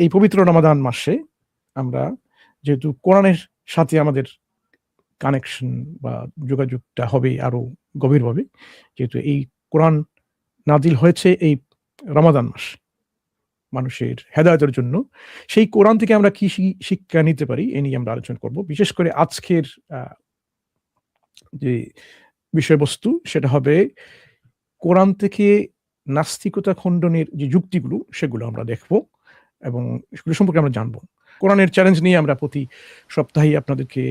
এই পবিত্র রমাদান মাসে আমরা যেহেতু কোরআনের সাথে আমাদের কানেকশন বা যোগাযোগটা হবে আরো গভীরভাবে, যেহেতু এই কোরআন নাজিল হয়েছে এই রমাদান মাস মানুষের হেদায়েতের জন্য, সেই কোরআন থেকে আমরা কি শিক্ষা নিতে পারি এ নিয়ে আমরা আলোচনা করব। বিশেষ করে আজকের যে বিষয়বস্তু সেটা হবে কোরআন থেকে নাস্তিকতা খণ্ডনের যে যুক্তিগুলো সেগুলো আমরা দেখব এবং সেগুলো সম্পর্কে আমরা জানবো। কোরআনের চ্যালেঞ্জ নিয়ে আমরা প্রতি সপ্তাহে আপনাদেরকে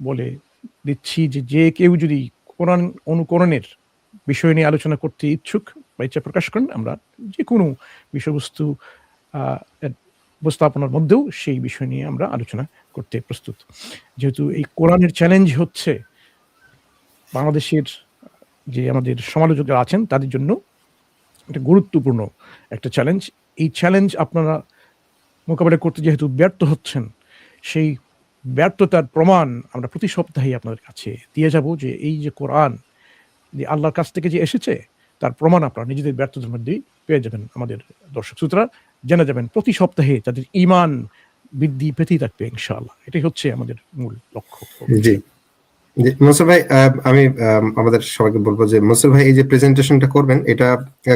বলে দিচ্ছি যে কেউ যদি কোরআন অনুকরণের বিষয় নিয়ে আলোচনা করতে ইচ্ছুক বা ইচ্ছা প্রকাশ করেন, আমরা যে কোনো বিষয়বস্তু উপস্থাপনার মধ্যেও সেই বিষয় নিয়ে আমরা আলোচনা করতে প্রস্তুত। যেহেতু এই কোরআনের চ্যালেঞ্জ হচ্ছে বাংলাদেশের যে আমাদের সমালোচকরা আছেন তাদের জন্য একটা গুরুত্বপূর্ণ একটা চ্যালেঞ্জ। এই চ্যালেঞ্জ আপনারা মোকাবেলা করতে যেহেতু ব্যর্থ হচ্ছেন, সেই ব্যর্থতার প্রমাণ আমরা প্রতি সপ্তাহে আপনাদের কাছে দিয়ে যাব, যে এই যে কোরআন যে আল্লাহর কাছ থেকে যে এসেছে তার প্রমাণ আপনারা নিজেদের ব্যর্থতার মধ্যেই পেয়ে যাবেন। আমাদের দর্শক শ্রোতারা জেনে যাবেন প্রতি সপ্তাহে তাদের ঈমান বৃদ্ধি পেতেই থাকবে ইনশাআল্লাহ। এটাই হচ্ছে আমাদের মূল লক্ষ্য। জি জি মনসুর ভাই, আমি আমাদের সবাইকে বলবো যে মনসুর ভাই এই যে প্রেজেন্টেশনটা করবেন এটা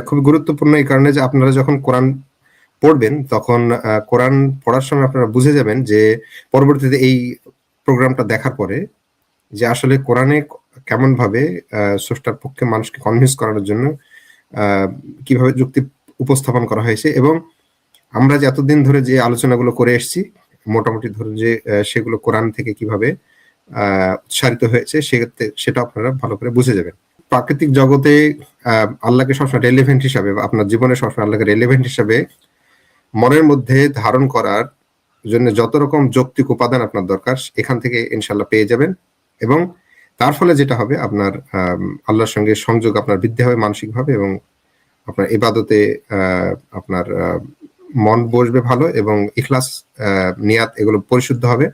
খুব গুরুত্বপূর্ণ, এই কারণে যে আপনারা যখন কোরআন পড়বেন তখন কোরআন পড়ার সময় আপনারা বুঝে যাবেন যে পরবর্তীতে এই প্রোগ্রামটা দেখার পরে যে আসলে কোরআনে কেমন ভাবে স্রষ্টার পক্ষে মানুষকে কনভিন্স করানোর জন্য কিভাবে যুক্তি উপস্থাপন করা হয়েছে, এবং আমরা যে এতদিন ধরে যে আলোচনাগুলো করে এসেছি মোটামুটি ধরুন যে সেগুলো কোরআন থেকে কিভাবে উৎসারিত হয়েছে সেটা আপনারা ভালো করে বুঝে যাবেন। প্রাকৃতিক জগতে আল্লাহকে সবসময় রেলেভেন্ট হিসাবে বা আপনার জীবনে সবসময় আল্লাহকে রেলেভেন্ট হিসাবে মনের মধ্যে ধারণ করার জন্য যত রকম যৌক্তিক উপাদান আপনার দরকার এখান থেকে ইনশাল্লাহ পেয়ে যাবেন, এবং তার ফলে যেটা হবে আপনার আল্লাহর সঙ্গে সংযোগ আপনার বৃদ্ধি হবে মানসিকভাবে, এবং আপনার ইবাদতে আপনার মন বসবে ভালো, এবং ইখলাস নিয়াত এগুলো পরিশুদ্ধ হবে।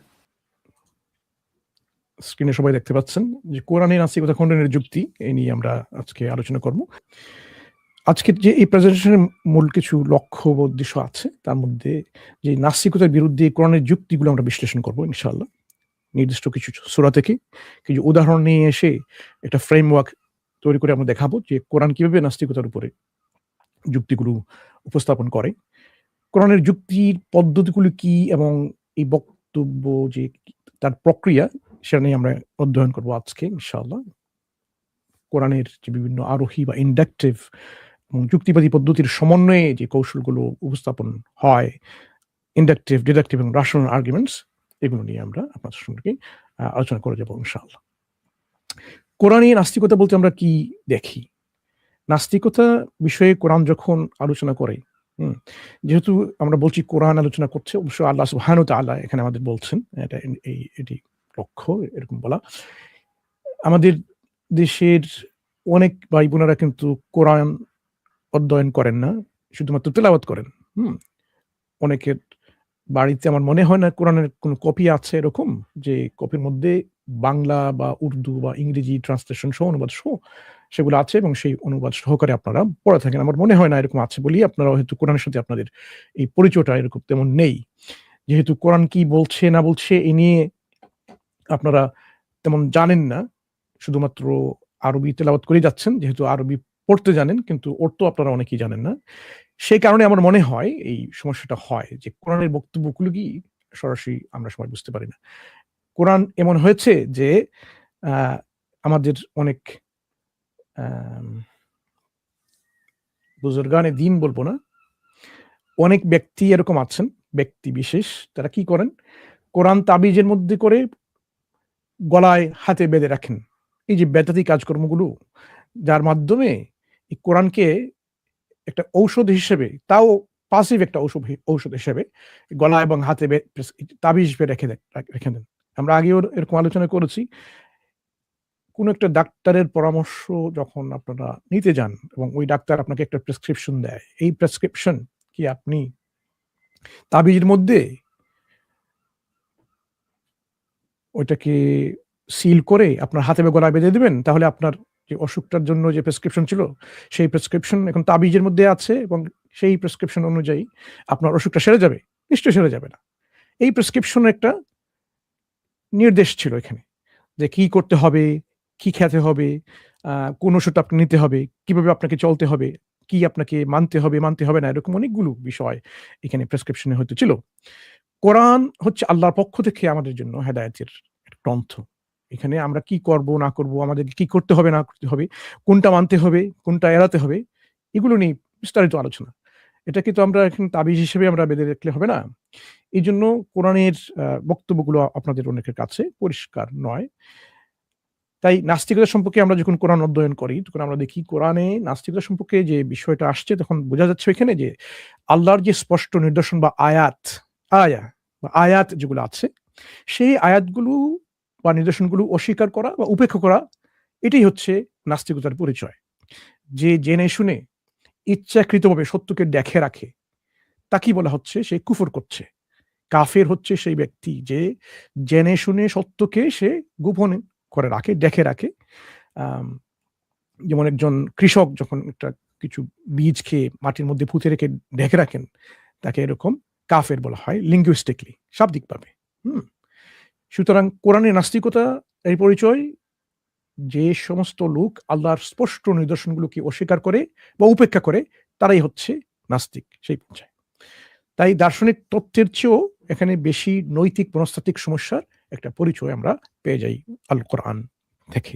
স্ক্রিনে সবাই দেখতে পাচ্ছেন যে কোরআনের নাস্তিকতা খণ্ডনের যুক্তি এই নিয়ে আমরা আজকে আলোচনা করব। আজকের যে এই প্রেজেন্টেশনের মূল কিছু লক্ষ্য বা উদ্দেশ্য আছে, তার মধ্যে যে নাস্তিকতার বিরুদ্ধে কোরআনের যুক্তিগুলো আমরা বিশ্লেষণ করব ইনশাআল্লাহ। নির্দিষ্ট কিছু সূরা থেকে কিছু উদাহরণ নিয়ে এসে একটা ফ্রেমওয়ার্ক তৈরি করে আমরা দেখাবো যে কোরআন কিভাবে নাস্তিকতার উপরে যুক্তিগুলো উপস্থাপন করে, কোরআনের যুক্তির পদ্ধতিগুলো কি, এবং এই বক্তব্য যে তার প্রক্রিয়া সেটা নিয়ে আমরা অধ্যয়ন করবো আজকে ইনশাআল্লাহ। কোরআনের যে বিভিন্ন আরোহী বা ইন্ডাকটিভ এবং যুক্তিবাদী পদ্ধতির সমন্বয়ে যে কৌশলগুলো উপস্থাপন হয়, ইন্ডাকটিভ, ডিডাকটিভ এবং রাশনাল আর্গুমেন্টস, এগুলো নিয়ে আমরা আপনাদের সঙ্গে আলোচনা করে যাবো ইনশাআল্লাহ। কোরআনে নাস্তিকতা বলতে আমরা কি দেখি? নাস্তিকতা বিষয়ে কোরআন যখন আলোচনা করে, যেহেতু আমরা বলছি কোরআন আলোচনা করছে, অবশ্য আল্লাহ সুবহানাহু ওয়া তাআলা এখানে আমাদের বলছেন, এটা এটি লক্ষ্য এরকম বলা। আমাদের দেশের অনেক ভাই বোনেরা কিন্তু কোরআন অধ্যয়ন করেন না, শুধুমাত্র তেলাওয়াত করেন। অনেকের বাড়িতে আমার মনে হয় না কোরআনের কোনো কপি আছে এরকম, যে কপির মধ্যে বাংলা বা উর্দু বা ইংরেজি ট্রান্সলেশন সহ অনুবাদ সহ সেগুলো আছে, এবং সেই অনুবাদ সহকারে আপনারা পড়ে থাকেন। আমার মনে হয় না এরকম আছে বলেই আপনারা হয়তো কোরআনের সাথে আপনাদের এই পরিচয়টা এরকম তেমন নেই। যেহেতু কোরআন কি বলছে না বলছে এ নিয়ে আপনারা তেমন জানেন না, শুধুমাত্র আরবি তেলাওয়াত করে যাচ্ছেন, যেহেতু আরবি পড়তে জানেন কিন্তু অর্থ আপনারা অনেকেই জানেন না। সেই কারণে আমার মনে হয় এই সমস্যাটা হয় যে কোরআনের বক্তব্যগুলো কি সরাসরি আমরা সবাই বুঝতে পারি না। কোরআন এমন হয়েছে যে আমাদের অনেক বুজুর্গানে দ্বীন বলবো না, অনেক ব্যক্তি এরকম আছেন, ব্যক্তি বিশেষ, তারা কি করেন, কোরআন তাবিজের মধ্যে করে গলায় হাতে বেঁধে রাখেন। এই যে বেদাতি কাজকর্মগুলো, যার মাধ্যমে এই কোরআনকে একটা ঔষধ হিসেবে, তাও পাসিভ একটা ঔষধ হিসেবে গলা এবং হাতে তাবিজ রেখে দেন। আমরা আগেও এরকম আলোচনা করেছি। কোন একটা ডাক্তারের পরামর্শ যখন আপনারা নিতে যান এবং ওই ডাক্তার আপনাকে একটা প্রেসক্রিপশন দেয়, এই প্রেসক্রিপশন কি আপনি তাবিজের মধ্যে ওইটাকে সিল করে আপনার হাতে বা গলায় বেঁধে দিবেন? তাহলে আপনার যে অসুখটার জন্য যে প্রেসক্রিপশন ছিল, সেই প্রেসক্রিপশন এখন তাবিজের মধ্যে আছে এবং সেই প্রেসক্রিপশন অনুযায়ী আপনার অসুখটা সেরে যাবে, নিশ্চয়ই সেরে যাবে না। এই প্রেসক্রিপশনের একটা নির্দেশ ছিল এখানে, যে কি করতে হবে, কি খেতে হবে, কোন ওষুধটা আপনাকে নিতে হবে, কিভাবে আপনাকে চলতে হবে, কি আপনাকে মানতে হবে না, এরকম অনেকগুলো বিষয় এখানে প্রেসক্রিপশনে হয়তো ছিল। কোরআন হচ্ছে আল্লাহর পক্ষ থেকে আমাদের জন্য হেদায়েতের একটা গ্রন্থ। এখানে আমরা কি করব না করব, আমাদেরকে কি করতে হবে না করতে হবে, কোনটা মানতে হবে, কোনটা এড়াতে হবে, এগুলো নিয়ে বিস্তারিত আলোচনা। এটাকে তো আমরা এখন তাবিজ হিসেবে আমরা বেঁধে রাখলে হবে না। এইজন্য কোরআনের বক্তব্যগুলো আপনাদের অনেকের কাছে পরিষ্কার নয়। তাই নাস্তিকতা সম্পর্কে আমরা যখন কোরআন অধ্যয়ন করি, তখন আমরা দেখি কোরআনে নাস্তিকতা সম্পর্কে যে বিষয়টা আসছে, তখন বোঝা যাচ্ছে এখানে যে আল্লাহর যে স্পষ্ট নিদর্শন বা আয়াত যেগুলো আছে, সেই আয়াতগুলো বা নিদর্শনগুলো অস্বীকার করা বা উপেক্ষা করা, এটাই হচ্ছে নাস্তিকতার পরিচয়। যে জেনে শুনে ইচ্ছাকৃতভাবে সত্যকে দেখে রাখে, তাকেই বলা হচ্ছে সে কুফর করছে। কাফের হচ্ছে সেই ব্যক্তি যে জেনে শুনে সত্যকে সে গোপন করে রাখে, দেখে রাখে। যেমন একজন কৃষক যখন একটা কিছু বীজ খেয়ে মাটির মধ্যে পুঁতে রেখে ঢেকে রাখেন, তাকে এরকম কাফের বলা হয় লিঙ্গুইস্টিকলি, শাব্দিকভাবে। সুতরাং কোরআনের নাস্তিকতা এই পরিচয়, যে সমস্ত লোক আল্লাহর স্পষ্ট নিদর্শনগুলোকে অস্বীকার করে বা উপেক্ষা করে, তারাই হচ্ছে নাস্তিক, সেই পর্যায়ে। তাই দার্শনিক তত্ত্বের চেয়েও এখানে বেশি নৈতিক মনস্তাত্ত্বিক সমস্যার একটা পরিচয় আমরা পেয়ে যাই আল কোরআন থেকে।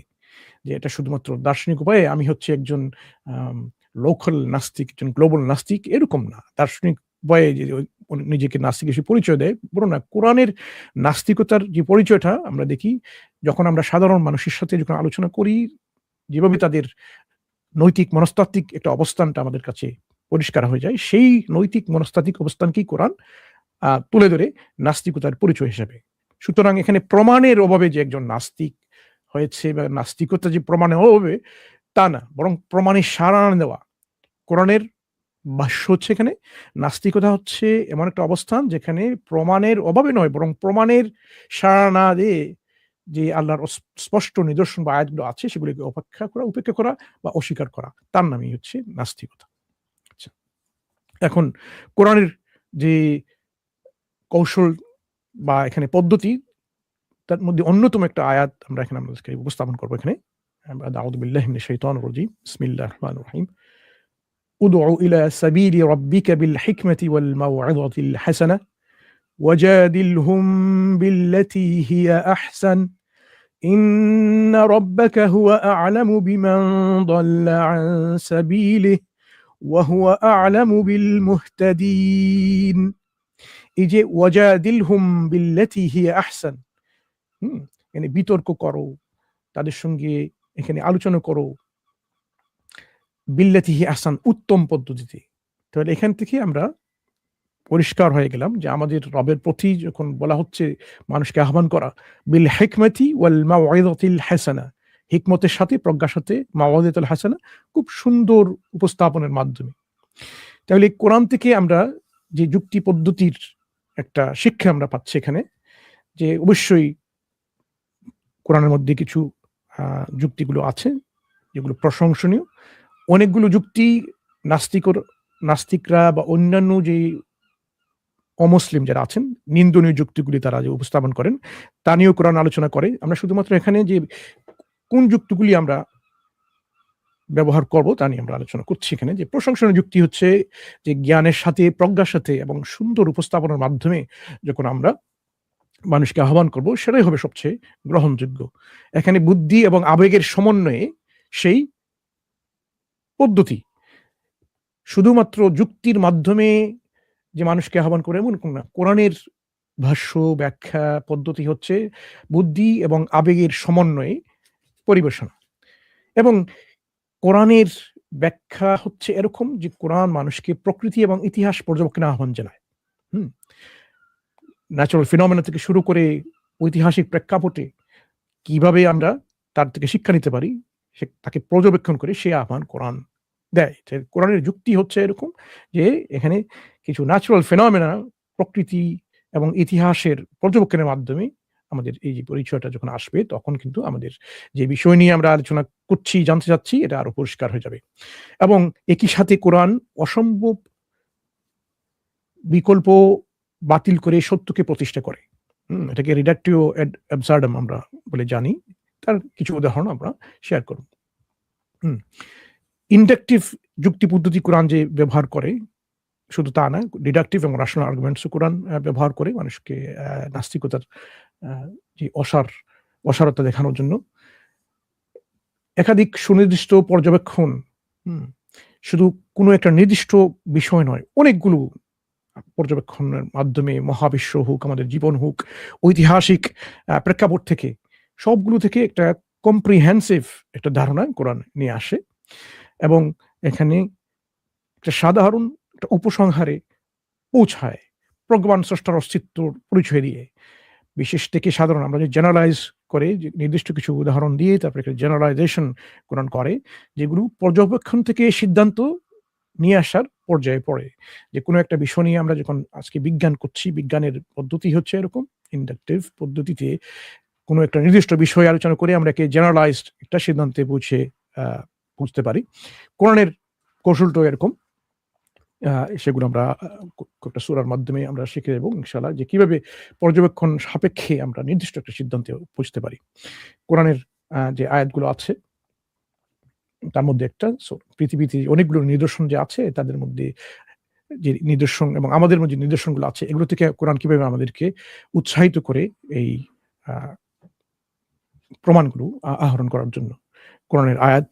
যে এটা শুধুমাত্র দার্শনিক উপায়ে আমি হচ্ছে একজন লোকাল নাস্তিক, একজন গ্লোবাল নাস্তিক, এরকম না। দার্শনিক উপায়ে যে নিজেকে নাস্তিক হিসেবে পরিচয় দেয়, বড় না। কোরআনের নাস্তিকতার যে পরিচয়টা আমরা দেখি, যখন আমরা সাধারণ মানুষের সাথে যখন আলোচনা করি, যেভাবে তাদের নৈতিক মনস্তাত্ত্বিক একটা অবস্থানটা আমাদের কাছে পরিষ্কার হয়ে যায়, সেই নৈতিক মনস্তাত্ত্বিক অবস্থানকেই কোরআন তুলে ধরে নাস্তিকতার পরিচয় হিসেবে। সুতরাং এখানে প্রমাণের অভাবে যে একজন নাস্তিক হয়েছে বা নাস্তিকতা যে প্রমাণের অভাবে, তা না, বরং প্রমাণের সাড়া না দেওয়া। কোরআনের ভাষ্য হচ্ছে এখানে নাস্তিকতা হচ্ছে এমন একটা অবস্থান যেখানে প্রমাণের অভাবে নয়, বরং প্রমাণের সাড়া না দিয়ে যে আল্লাহর স্পষ্ট নিদর্শন বা আয়াতগুলো আছে সেগুলিকে উপেক্ষা করা বা অস্বীকার করা, তার নামই হচ্ছে নাস্তিকতা। আচ্ছা, এখন কোরআনের যে কৌশল বা এখানে পদ্ধতি, তার মধ্যে অন্যতম একটা আয়াত আমরা এখানে আমাদেরকে উপস্থাপন করবো। এখানে আউযু বিল্লাহি মিনাশ শাইতানির রাজিম, বিসমিল্লাহির রহমানির রহিম। উদউ ইলা সাবিলি রাব্বিকা বিল হিকমাতি ওয়াল মাউইযাতিল হাসানা ওয়াজাদিলহুম বিল্লাতী হিয়া আহসান ইন্না রাব্বাকা হুয়া আ'লামু বিমান দাল্লা আন সাবিলিহি ওয়া হুয়া আ'লামু বিল মুহতাদিন। এই যে ওয়াজাদিলহুম বিল্লাতী হিয়া আহসান, মানে বিতর্ক করো, তাদের সঙ্গে এখানে আলোচনা করো, বিল্লাতী হিয়া আহসান, উত্তম পদ্ধতিতে। তাহলে এখান থেকে আমরা পরিষ্কার হয়ে গেলাম যে আমাদের রবের প্রতি যখন বলা হচ্ছে মানুষকে আহ্বান করা, বিল হিকমাতি ওয়াল মাউইযাতিল হাসানা, হিকমতের সাথে, প্রজ্ঞার সাথে, মাউইযাতুল হাসানা, খুব সুন্দর উপস্থাপনের মাধ্যমে। তাহলে কোরআন থেকে আমরা যে যুক্তি পদ্ধতির একটা শিক্ষা আমরা পাচ্ছি এখানে, যে অবশ্যই কোরআনের মধ্যে কিছু যুক্তিগুলো আছে যেগুলো প্রশংসনীয়। অনেকগুলো যুক্তি নাস্তিকরা বা অন্যান্য যে অমুসলিম যারা আছেন, নিন্দনীয় যুক্তিগুলি তারা যে উপস্থাপন করেন, তা নিয়েও কোরআন আলোচনা করে। আমরা শুধুমাত্র এখানে যে কোন যুক্তিগুলি আমরা ব্যবহার করব তা নিয়ে আমরা আলোচনা করছি এখানে। যে প্রশংসনীয় যুক্তি হচ্ছে যে জ্ঞানের সাথে, প্রজ্ঞার সাথে এবং সুন্দর উপস্থাপনার মাধ্যমে যখন আমরা মানুষকে আহ্বান করব, সেটাই হবে সবচেয়ে গ্রহণযোগ্য। এখানে বুদ্ধি এবং আবেগের সমন্বয়ে সেই পদ্ধতি, শুধুমাত্র যুক্তির মাধ্যমে যে মানুষকে আহ্বান করে এমন না। কোরআনের ভাষ্য, ব্যাখ্যা পদ্ধতি হচ্ছে বুদ্ধি এবং আবেগের সমন্বয়ে পরিবেশনা। এবং কোরআনের ব্যাখ্যা হচ্ছে এরকম যে কোরআন মানুষকে প্রকৃতি এবং ইতিহাস পর্যবেক্ষণে আহ্বান জানায়। ন্যাচারাল ফিনোমেনা থেকে শুরু করে ঐতিহাসিক প্রেক্ষাপটে কিভাবে আমরা তার থেকে শিক্ষা নিতে পারি, তাকে পর্যবেক্ষণ করে সে আহ্বান কোরআন দেয়। কোরআনের যুক্তি হচ্ছে এরকম যে এখানে কিছু ন্যাচারাল ফিনোমেনা, প্রকৃতি এবং ইতিহাসের পর্যবেক্ষণের মাধ্যমে আমাদের এই যে পরিচয়টা যখন আসবে, তখন কিন্তু আমাদের যে বিষয় নিয়ে আমরা আলোচনা করছি, জানতে চাচ্ছি, এটা আরো পরিষ্কার হয়ে যাবে। এবং একই সাথে কোরআন অসম্ভব বিকল্প বাতিল করে সত্যকে প্রতিষ্ঠা করে। এটাকে রিডাক্টিও অ্যাড অ্যাবসার্ডাম আমরা বলে জানি। তার কিছু উদাহরণ আমরা শেয়ার করব। ইন্ডাকটিভ যুক্তি পদ্ধতি কোরআন যে ব্যবহার করে, শুধু তা না, ডিডাকটিভ এবং রাশনাল আর্গুমেন্টসও কোরআন ব্যবহার করে মানুষকে নাস্তিকতার যে অসারতা দেখানোর জন্য। একাধিক সুনির্দিষ্ট পর্যবেক্ষণ, শুধু কোনো একটা নির্দিষ্ট বিষয় নয়, অনেকগুলো পর্যবেক্ষণের মাধ্যমে মহাবিশ্ব হোক, আমাদের জীবন হোক, ঐতিহাসিক প্রেক্ষাপট থেকে, সবগুলো থেকে একটা কম্প্রিহেন্সিভ একটা ধারণা কোরআন নিয়ে আসে এবং এখানে একটা সাধারণ একটা উপসংহারে পৌঁছায়, প্রজ্ঞান স্রষ্টার অস্তিত্বর পরিচয় দিয়ে। বিশেষ থেকে সাধারণ আমরা যে জেনারেলাইজ করে, যে নির্দিষ্ট কিছু উদাহরণ দিয়ে তারপরে একটা জেনারেলাইজেশন কোরআন করে, যেগুলো পর্যবেক্ষণ থেকে সিদ্ধান্ত নিয়ে আসার পর্যায়ে পড়ে। যে কোনো একটা বিষয় নিয়ে আমরা যখন আজকে বিজ্ঞান করছি, বিজ্ঞানের পদ্ধতি হচ্ছে এরকম ইন্ডাকটিভ পদ্ধতিতে কোনো একটা নির্দিষ্ট বিষয় আলোচনা করে আমরা একে জেনারেলাইজড একটা সিদ্ধান্তে বুঝতে পারি। কোরআনের কৌশলটাও এরকম। সেগুলো আমরা একটা সূরার মাধ্যমে আমরা শিখে যাব ইনশাআল্লাহ, যে কিভাবে পর্যবেক্ষণ সাপেক্ষে আমরা নির্দিষ্ট একটা সিদ্ধান্তে পৌঁছতে পারি। কোরআনের যে আয়াতগুলো আছে তার মধ্যে একটা পৃথিবীতে অনেকগুলো নিদর্শন যে আছে, তাদের মধ্যে যে নিদর্শন এবং আমাদের মধ্যে যে নিদর্শনগুলো আছে, এগুলো থেকে কোরআন কিভাবে আমাদেরকে উৎসাহিত করে এই প্রমাণগুলো আহরণ করার জন্য। কোরআনের আয়াত,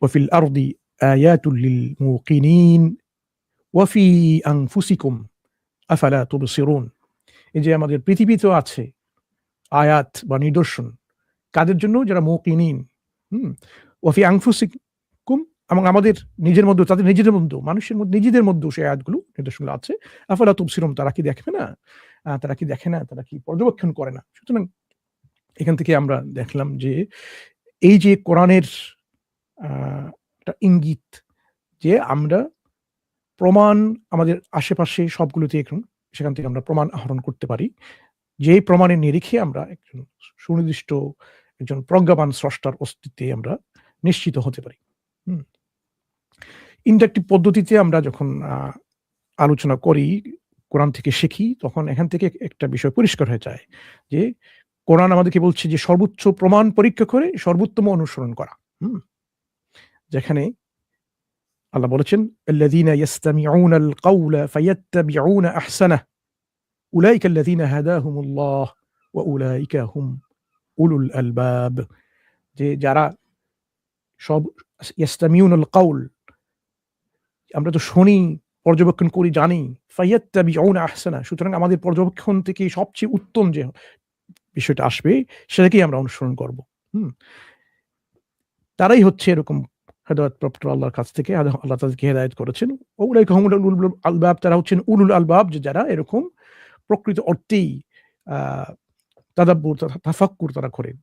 ওয়াফিল আরদি আয়াতুল লিল মুকিনিন ওয়াফি আনফুসিকুম আফালা তুবসিরুন। এই যে আমাদের পৃথিবীতেও আছে আয়াত বা নিদর্শন, কাদের জন্য? যারা মুকিনিন। ওয়াফি আনফুসিকুম, এবং আমাদের নিজের মধ্যে, তাদের নিজেদের মধ্যে, মানুষের মধ্যে নিজেদের মধ্যেও সেই আয়াতগুলো, নিদর্শনগুলো আছে। আফালা তুবসিরুন, তারা কি দেখবে না? তারা কি দেখে না? তারা কি পর্যবেক্ষণ করে না? সুতরাং এখান থেকে আমরা দেখলাম যে এই যে কোরআনের একটা ইঙ্গিত, যে আমরা প্রমাণ আমাদের আশেপাশে সবগুলোতে এখন, সেখান থেকে আমরা প্রমাণ আহরণ করতে পারি, যে প্রমাণের নিরিখে আমরা একজন সুনির্দিষ্ট, একজন প্রজ্ঞাবান স্রষ্টার অস্তিত্বে আমরা নিশ্চিত হতে পারি। ইন্ডাকটিভ পদ্ধতিতে আমরা যখন আলোচনা করি, কোরআন থেকে শিখি, তখন এখান থেকে একটা বিষয় পরিষ্কার হয়ে যায় যে কোরআন আমাদেরকে বলছে যে সর্বোচ্চ প্রমাণ পরীক্ষা করে সর্বোত্তম অনুসরণ করা। যেখানে আল্লাহ বলেছেন, আল্লাযীনা ইয়াসতামিউনাল কাওলা ফায়াত্তাবিউনা আহসানাহ উলাইকা আল্লাযীনা হাদাহুমুল্লাহ ওয়া উলাইকা হুম উলুল আলবাব। যে যারা সব ইয়াসতামিউনাল কাউল, আমরা তো শুনি, পর্যবেক্ষণ করি, জানি, ফায়াত্তাবিউনা আহসানাহ, সুতরাং আমাদের পর্যবেক্ষণ থেকে সবচেয়ে উত্তম যে বিষয়টা আসবে সেটাকেই আমরা অনুসরণ করব। তারাই হচ্ছে এরকম হেদায়েতপ্রাপ্ত আল্লাহর কাছ থেকে, আল্লাহ তাদেরকে হেদায়েত করেছেন। উলাইকা হুমুল উলুল আলবাব, তারা হচ্ছেন উলুল আলবাব, যে যারা এরকম প্রকৃত অর্থেই তাদাব্বুর, তাফাক্কুর তারা করেন,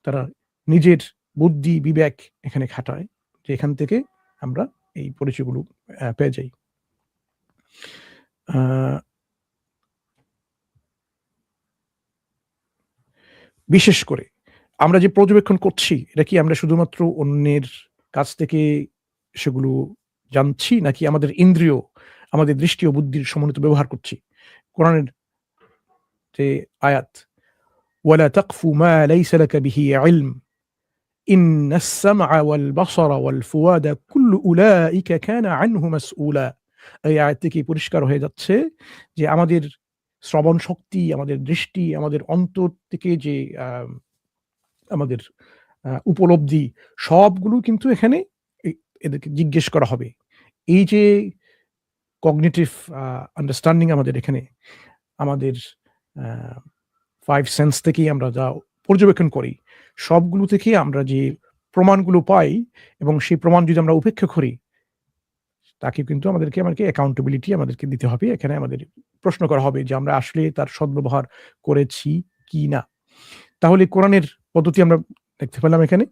তারা নিজের বুদ্ধি বিবেক এখানে খাটায়, যে এখান থেকে আমরা এই পরিচয়গুলো পেয়ে যাই। বিশেষ করে আমরা যে পর্যবেক্ষণ করছি, এটা কি আমরা শুধুমাত্র অন্যের কাছ থেকে সেগুলো জানছি, নাকি আমাদের ইন্দ্রিয়, আমাদের দৃষ্টি ও বুদ্ধির সমন্বিত ব্যবহার করছি? কোরআনের যে আয়াত, ওয়ালা তাকফু মা লাইসা লাকা বিহি ইলম ইন্নাস সামআ ওয়াল বাসারা ওয়াল ফুয়াদা কুল্লু উলাইকা কানা আনহু মাসউলা। এই আয়াত থেকে পরিষ্কার হয়ে যাচ্ছে যে আমাদের শ্রবণ শক্তি, আমাদের দৃষ্টি, আমাদের অন্তর থেকে যে আমাদের উপলব্ধি, সবগুলো কিন্তু এখানে এদেরকে জিজ্ঞেস করা হবে। এই যে কগনিটিভ আন্ডারস্ট্যান্ডিং আমাদের এখানে, আমাদের 5 সেন্স থেকেই আমরা যা পর্যবেক্ষণ করি, সবগুলো থেকে আমরা যে প্রমাণগুলো পাই, এবং সেই প্রমাণ যদি আমরা উপেক্ষা করি, তাকে কিন্তু আমাদেরকে অ্যাকাউন্টেবিলিটি আমাদেরকে দিতে হবে। এখানে আমাদের প্রশ্ন করা হবে যে আমরা আসলে তার সদ্ব্যবহার করেছি কি না। তাহলে কোরআনের পদ্ধতি আমরা দেখতে পেলাম এখানে,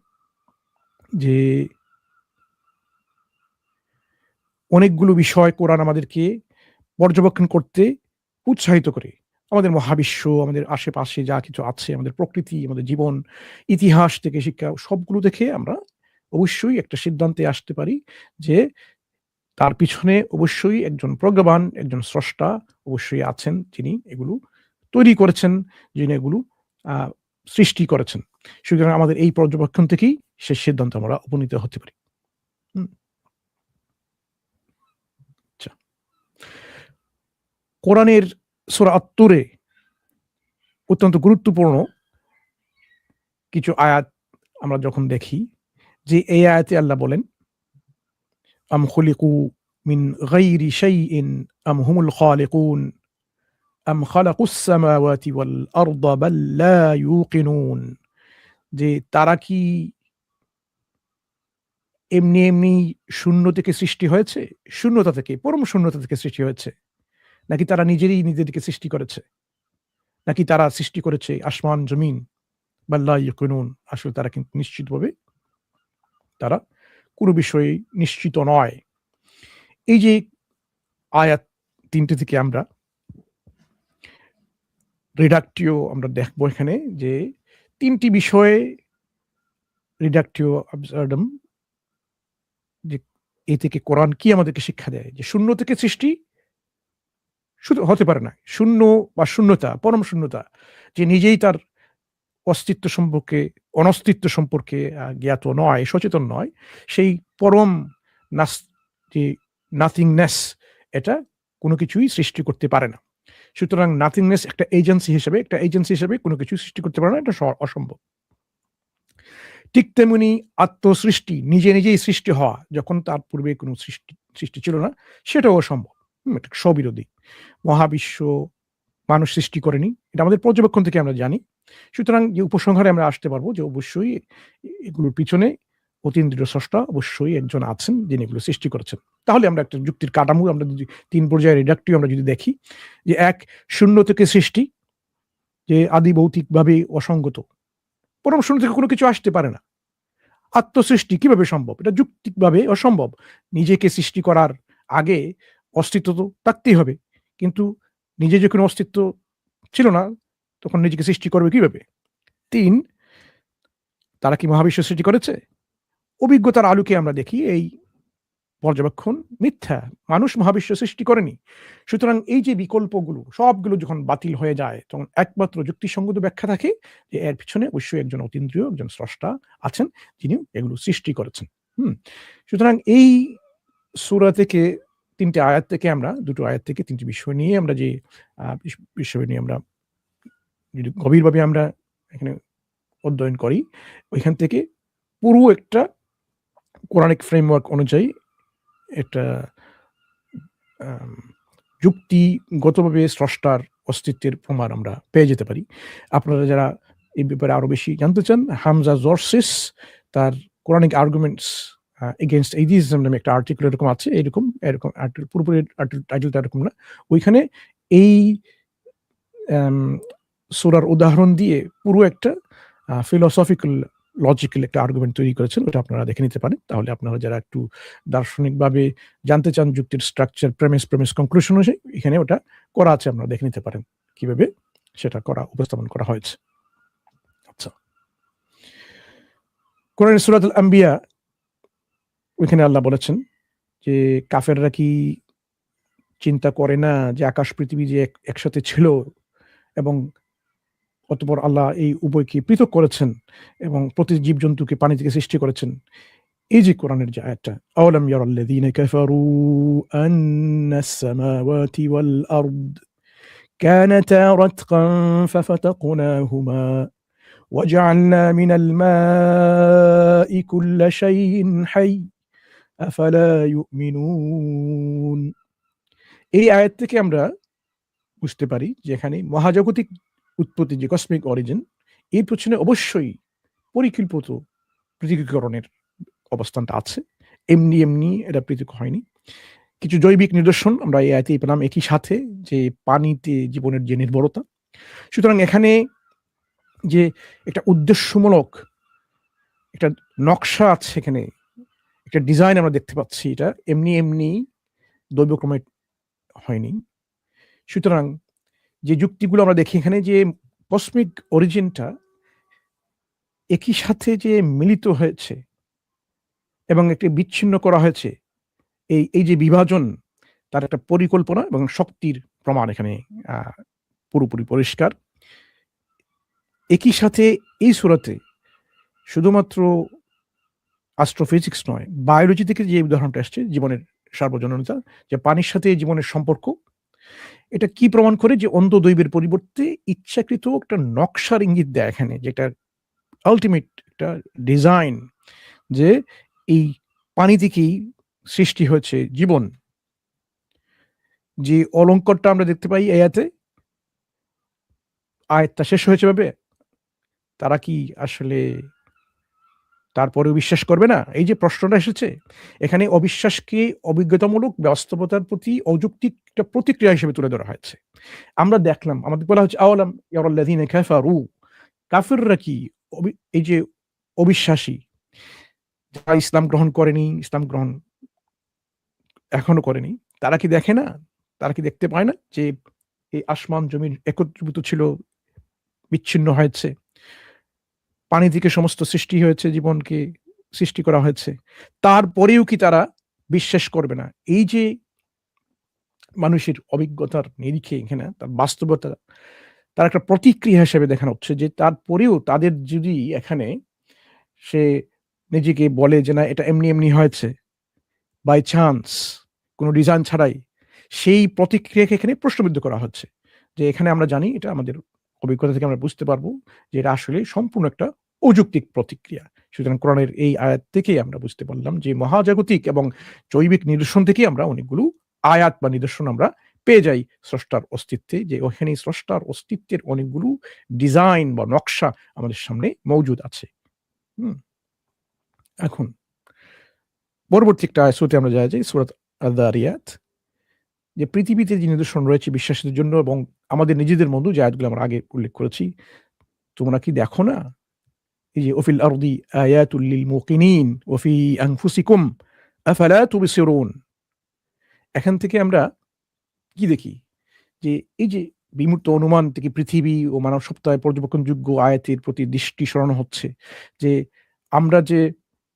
যে অনেকগুলো বিষয় কোরআন আমাদেরকে পর্যবেক্ষণ করতে উৎসাহিত করে। আমাদের মহাবিশ্ব, আমাদের আশেপাশে যা কিছু আছে, আমাদের প্রকৃতি, আমাদের জীবন, ইতিহাস থেকে শিক্ষা, সবগুলো দেখে আমরা অবশ্যই একটা সিদ্ধান্তে আসতে পারি যে তার পিছনে অবশ্যই একজন প্রজ্ঞাবান, একজন স্রষ্টা অবশ্যই আছেন, যিনি এগুলো তৈরি করেছেন, যিনি এগুলো সৃষ্টি করেছেন। সুতরাং আমাদের এই পর্যবেক্ষণ থেকেই সে সিদ্ধান্ত আমরা উপনীত হতে পারি। আচ্ছা, কোরআনের সূরা আত-তুরে অত্যন্ত গুরুত্বপূর্ণ কিছু আয়াত আমরা যখন দেখি, যে এই আয়াতে আল্লাহ বলেন, আম খুলিকু মিন গায়রি শাইইন আম হুমুল খালিকুন আম খালাকুস সামাওয়াতি ওয়াল আরদা বাল লা ইউকিনুন, যে তারা কি এমনি এমনি শূন্য থেকে সৃষ্টি হয়েছে, শূন্যতা থেকে, পরম শূন্যতা থেকে সৃষ্টি হয়েছে, নাকি তারা নিজেদেরকে সৃষ্টি করেছে, নাকি তারা সৃষ্টি করেছে আসমান জমিন, বাল লা ইউকিনুন, আসলে তারা কিন্তু নিশ্চিতভাবে তারা কোনো বিষয়ে নিশ্চিত নয়। এই যে আয়াত ৩টে থেকে আমরা রিডাক্টিও আমরা দেখব এখানে, যে ৩টি বিষয়ে রিডাক্টিও অবসার্ডম, যে এ থেকে কোরআন কি আমাদেরকে শিক্ষা দেয়, যে শূন্য থেকে সৃষ্টি শুধু হতে পারে না, শূন্য বা শূন্যতা, পরম শূন্যতা, যে নিজেই তার অস্তিত্ব সম্পর্কে, অনস্তিত্ব সম্পর্কে জ্ঞাত নয়, সচেতন নয়, সেই পরম যে নাথিংনেস, এটা কোনো কিছুই সৃষ্টি করতে পারে না। সুতরাং নাথিংনেস একটা এজেন্সি হিসেবে কোনো কিছু সৃষ্টি করতে পারে না, এটা অসম্ভব। ঠিক তেমনি আত্মসৃষ্টি, নিজেই সৃষ্টি হওয়া, যখন তার পূর্বে কোনো সৃষ্টি ছিল না, সেটাও অসম্ভব। এটা স্ববিরোধী। মহাবিশ্ব মানুষ সৃষ্টি করেনি, এটা আমাদের পর্যবেক্ষণ থেকে আমরা জানি। সুতরাং যে উপসংহারে আমরা আসতে পারবো যে অবশ্যই এগুলোর পিছনে অতীন্দ্রিয় স্রষ্টা অবশ্যই একজন আছেন, যিনি এগুলো সৃষ্টি করেছেন। তাহলে আমরা একটা যুক্তির কাঠামো, আমরা যদি ৩ পর্যায়ে রিডাক্টিভ আমরা যদি দেখি, যে এক, শূন্য থেকে সৃষ্টি, যে আদি ভৌতিকভাবে অসঙ্গত, পরম শূন্য থেকে কোনো কিছু আসতে পারে না। আত্মসৃষ্টি কিভাবে সম্ভব? এটা যুক্তিকভাবে অসম্ভব। নিজেকে সৃষ্টি করার আগে অস্তিত্ব তো থাকতেই হবে, কিন্তু নিজে যখন অস্তিত্ব ছিল না, তখন নিজেকে সৃষ্টি করবে কিভাবে? ৩, তারা কি মহাবিশ্ব সৃষ্টি করেছে? অভিজ্ঞতার আলোকে আমরা দেখি এই পর্যবেক্ষণ মিথ্যা। মানুষ মহাবিশ্ব সৃষ্টি করেনি। সুতরাং এই যে বিকল্পগুলো সবগুলো যখন বাতিল হয়ে যায়, তখন একমাত্র যুক্তিসঙ্গত ব্যাখ্যা থাকে যে এর পিছনে অবশ্যই একজন অতীন্দ্রিয়, একজন স্রষ্টা আছেন, যিনি এগুলো সৃষ্টি করেছেন। সুতরাং এই সূরা থেকে ৩টে আয়াত থেকে আমরা, ২টো আয়াত থেকে ৩টি বিষয় নিয়ে আমরা যে বিষয় নিয়ে আমরা যদি গভীরভাবে আমরা এখানে অধ্যয়ন করি, ওইখান থেকে পুরো একটা কোরআনিক ফ্রেমওয়ার্ক অনুযায়ী একটা যুক্তিগতভাবে স্রষ্টার অস্তিত্বের প্রমাণ আমরা পেয়ে যেতে পারি। আপনারা যারা এই ব্যাপারে আরো বেশি জানতে চান, হামজা জর্সিস তার কোরআনিক আর্গুমেন্টস এগেইনস্ট এইথিজম নামে একটা আর্টিকেল এরকম আছে, এরকম আর্টিকেল, পুরোপুরি টাইটেলটা এরকম না। ওইখানে এই সূরার উদাহরণ দিয়ে পুরো একটা ফিলোসফিক্যাল লজিক্যাল একটা আর্গুমেন্ট তৈরি করেছেন, ওটা আপনারা দেখে নিতে পারেন। তাহলে আপনারা যারা একটু দার্শনিকভাবে জানতে চান যুক্তির স্ট্রাকচার, প্রেমিস কনক্লুশন অনুযায়ী, এখানে ওটা করা আছে, আপনারা দেখে নিতে পারেন কিভাবে সেটা উপস্থাপন করা হয়েছে। আচ্ছা, কোরআনের সূরাতুল আম্বিয়া, ওইখানে আল্লাহ বলেছেন যে কাফেররা কি চিন্তা করে না যে আকাশ পৃথিবী যে একসাথে ছিল, এবং অতঃপর আল্লাহ এই উভয়কে পৃথক করেছেন এবং প্রতি জীবজন্তুকে পানি থেকে সৃষ্টি করেছেন। এই যে কোরআনের যে আয়াতটা, আওয়ালাম ইয়ারাল্লাযীনা কাফারু আন্নাস সামাওয়াতি ওয়াল আরদ কানাতা রাতকান ফাফাতাকনাহুমা ওয়াজআলনা মিনাল মাই কুল্লা শাইইন হাই আফালা ইউমিনুন। এই আয়াত থেকে আমরা বুঝতে পারি যে এখানে মহাজাগতিক উৎপত্তি, যে কসমিক অরিজিন, এর পেছনে অবশ্যই পরিকল্পিত পৃথকীকরণের অবস্থানটা আছে। এমনি এটা পৃথক হয়নি। কিছু জৈবিক নিদর্শন আমরা এই আয়াতেই পেলাম, একই সাথে যে পানিতে জীবনের যে নির্ভরতা। সুতরাং এখানে যে একটা উদ্দেশ্যমূলক একটা নকশা আছে, এখানে একটা ডিজাইন আমরা দেখতে পাচ্ছি, এটা এমনি দৈবক্রমে হয়নি। সুতরাং যে যুক্তিগুলো আমরা দেখি এখানে, যে কসমিক অরিজিনটা একই সাথে যে মিলিত হয়েছে এবং একটি বিচ্ছিন্ন করা হয়েছে, এই যে বিভাজন, তার একটা পরিকল্পনা এবং শক্তির প্রমাণ এখানে পুরোপুরি পরিষ্কার। একই সাথে এই সূরাতে শুধুমাত্র অ্যাস্ট্রোফিজিক্স নয়, বায়োলজি থেকে যে উদাহরণটা আসছে জীবনের সার্বজনীনতা, যে পানির সাথে জীবনের সম্পর্ক, এটা কি প্রমাণ করে? যে অন্ধ দৈবের পরিবর্তে ইচ্ছাকৃত একটা নকশার ইঙ্গিত দেয় এখানে, যেটা আলটিমেট একটা ডিজাইন, যে এই পানি থেকেই সৃষ্টি হয়েছে জীবন। যে অলঙ্কারটা আমরা দেখতে পাই আয়াতে, আয়াতটা শেষ হয়েছে ভাবে তারা কি আসলে তারপরেও বিশ্বাস করবে না? এই যে প্রশ্নটা এসেছে এখানে, অবিশ্বাসকে অভিজ্ঞতামূলক বাস্তবতার প্রতি অযৌক্তিক একটা প্রতিক্রিয়া হিসেবে তুলে ধরা হয়েছে। আমরা দেখলাম, আমাদের বলা হচ্ছে আওয়ালাম ইয়ারাল্লাযীনা কাফারু, কাফিররা কি? এই যে অবিশ্বাসী, যারা ইসলাম গ্রহণ করেনি, ইসলাম গ্রহণ এখনো করেনি, তারা কি দেখে না? তারা কি দেখতে পায় না যে এই আসমান জমিন একত্রিত ছিল, বিচ্ছিন্ন হয়েছে, পানি থেকে সমস্ত সৃষ্টি হয়েছে, জীবনকে সৃষ্টি করা হয়েছে, তারপরেও কি তারা বিশ্বাস করবে না? এই যে মানুষের অভিজ্ঞতার নিরিখে এখানে তার বাস্তবতা, তার একটা প্রতিক্রিয়া হিসেবে দেখানো হচ্ছে যে তারপরেও তাদের যদি এখানে সে নিজেকে বলে যে না এটা এমনি এমনি হয়েছে, বাই চান্স, কোনো ডিজাইন ছাড়াই, সেই প্রতিক্রিয়াকে এখানে প্রশ্নবিদ্ধ করা হচ্ছে। যে এখানে আমরা জানি, এটা আমাদের অভিজ্ঞতা থেকে আমরা বুঝতে পারবো যে এটা আসলে সম্পূর্ণ একটা অযৌক্তিক প্রতিক্রিয়া। সুতরাং কোরআনের এই আয়াত থেকেই আমরা বুঝতে পারলাম যে মহাজাগতিক এবং জৈবিক নিদর্শন থেকেই আমরা অনেকগুলো আয়াত বা নিদর্শন আমরা পেয়ে যাই স্রষ্টার অস্তিত্বে, যে ওখানে স্রষ্টার অস্তিত্বের অনেকগুলো ডিজাইন বা নকশা আমাদের সামনে মজুদ আছে। এখন পরবর্তী একটা আয়াতে আমরা যাই, যে সূরা আয-যারিয়াত, যে পৃথিবীতে যে নিদর্শন রয়েছে বিশ্বাসীদের জন্য এবং আমাদের নিজেদের মধ্যে, যে আয়াতগুলো আমরা আগে উল্লেখ করেছি, তোমরা কি দেখো না? এই যে ওফিল আরদি আয়াতুল লিল মুকিনিন ওয়া ফি আনফুসিকুম আফালা তুবসিরুন। এখান থেকে আমরা কি দেখি? যে এই যে বিমূর্ত অনুমান থেকে পৃথিবী ও মানব সত্তায় পর্যবেক্ষণযোগ্য আয়াতের প্রতি দৃষ্টি সরানো হচ্ছে, যে আমরা যে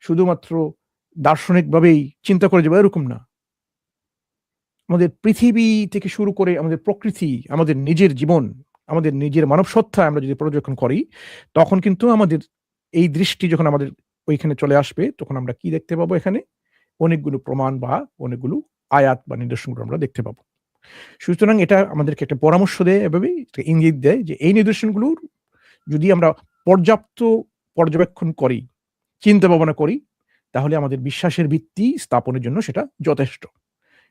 শুধুমাত্র দার্শনিকভাবেই চিন্তা করে যাবো এরকম না। আমাদের পৃথিবী থেকে শুরু করে আমাদের প্রকৃতি, আমাদের নিজের জীবন, আমাদের নিজের মানব সত্তা আমরা যদি পর্যবেক্ষণ করি, তখন কিন্তু আমাদের এই দৃষ্টি যখন আমাদের ওইখানে চলে আসবে, তখন আমরা কি দেখতে পাবো? এখানে অনেকগুলো প্রমাণ বা অনেকগুলো আয়াত বা নিদর্শনগুলো আমরা দেখতে পাবো। সুতরাং এটা আমাদেরকে একটা পরামর্শ দেয়, এভাবেই একটা ইঙ্গিত দেয় যে এই নিদর্শনগুলোর যদি আমরা পর্যাপ্ত পর্যবেক্ষণ করি, চিন্তা ভাবনা করি, তাহলে আমাদের বিশ্বাসের ভিত্তি স্থাপনের জন্য সেটা যথেষ্ট।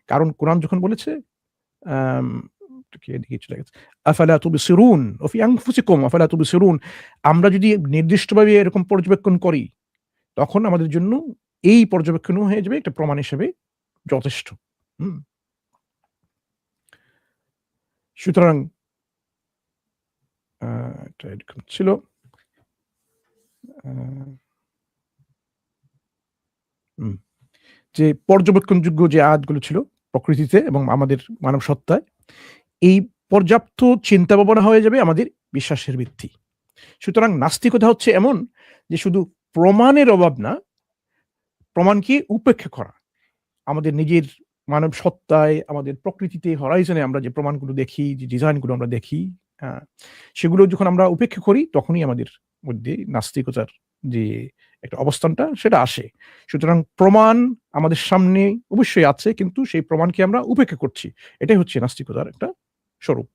কারণ কোরআন যখন বলেছে এদিকে চলে গেছে, আফালা তুবসিরুন ওয়া ফি আনফুসিকুম আফালা তুবসিরুন, আমরা যদি নির্দিষ্টভাবে এরকম পর্যবেক্ষণ করি, তখন আমাদের জন্য এই পর্যবেক্ষণও হয়ে যাবে একটা প্রমাণ হিসেবে যথেষ্ট। সুতরাং এটা এরকম ছিল। যে পর্যবেক্ষণযোগ্য যে আয়াতগুলো ছিল প্রকৃতিতে এবং আমাদের মানব সত্তায়, এই পর্যাপ্ত চিন্তা ভাবনা হয়ে যাবে আমাদের বিশ্বাসের ভিত্তি। সুতরাং নাস্তিকতা হচ্ছে এমন যে শুধু প্রমাণের অভাব না, প্রমাণকে উপেক্ষা করা। আমাদের নিজের মানব সত্তায়, আমাদের প্রকৃতিতে, হরাইজনে আমরা যে প্রমাণগুলো দেখি, যে ডিজাইনগুলো আমরা দেখি, সেগুলো যখন আমরা উপেক্ষা করি, তখনই আমাদের মধ্যে নাস্তিকতার যে একটা অবস্থানটা সেটা আসে। সুতরাং প্রমাণ আমাদের সামনে অবশ্যই আছে, কিন্তু সেই প্রমাণকে আমরা উপেক্ষা করছি। এটাই হচ্ছে নাস্তিকতার একটা স্বরূপ।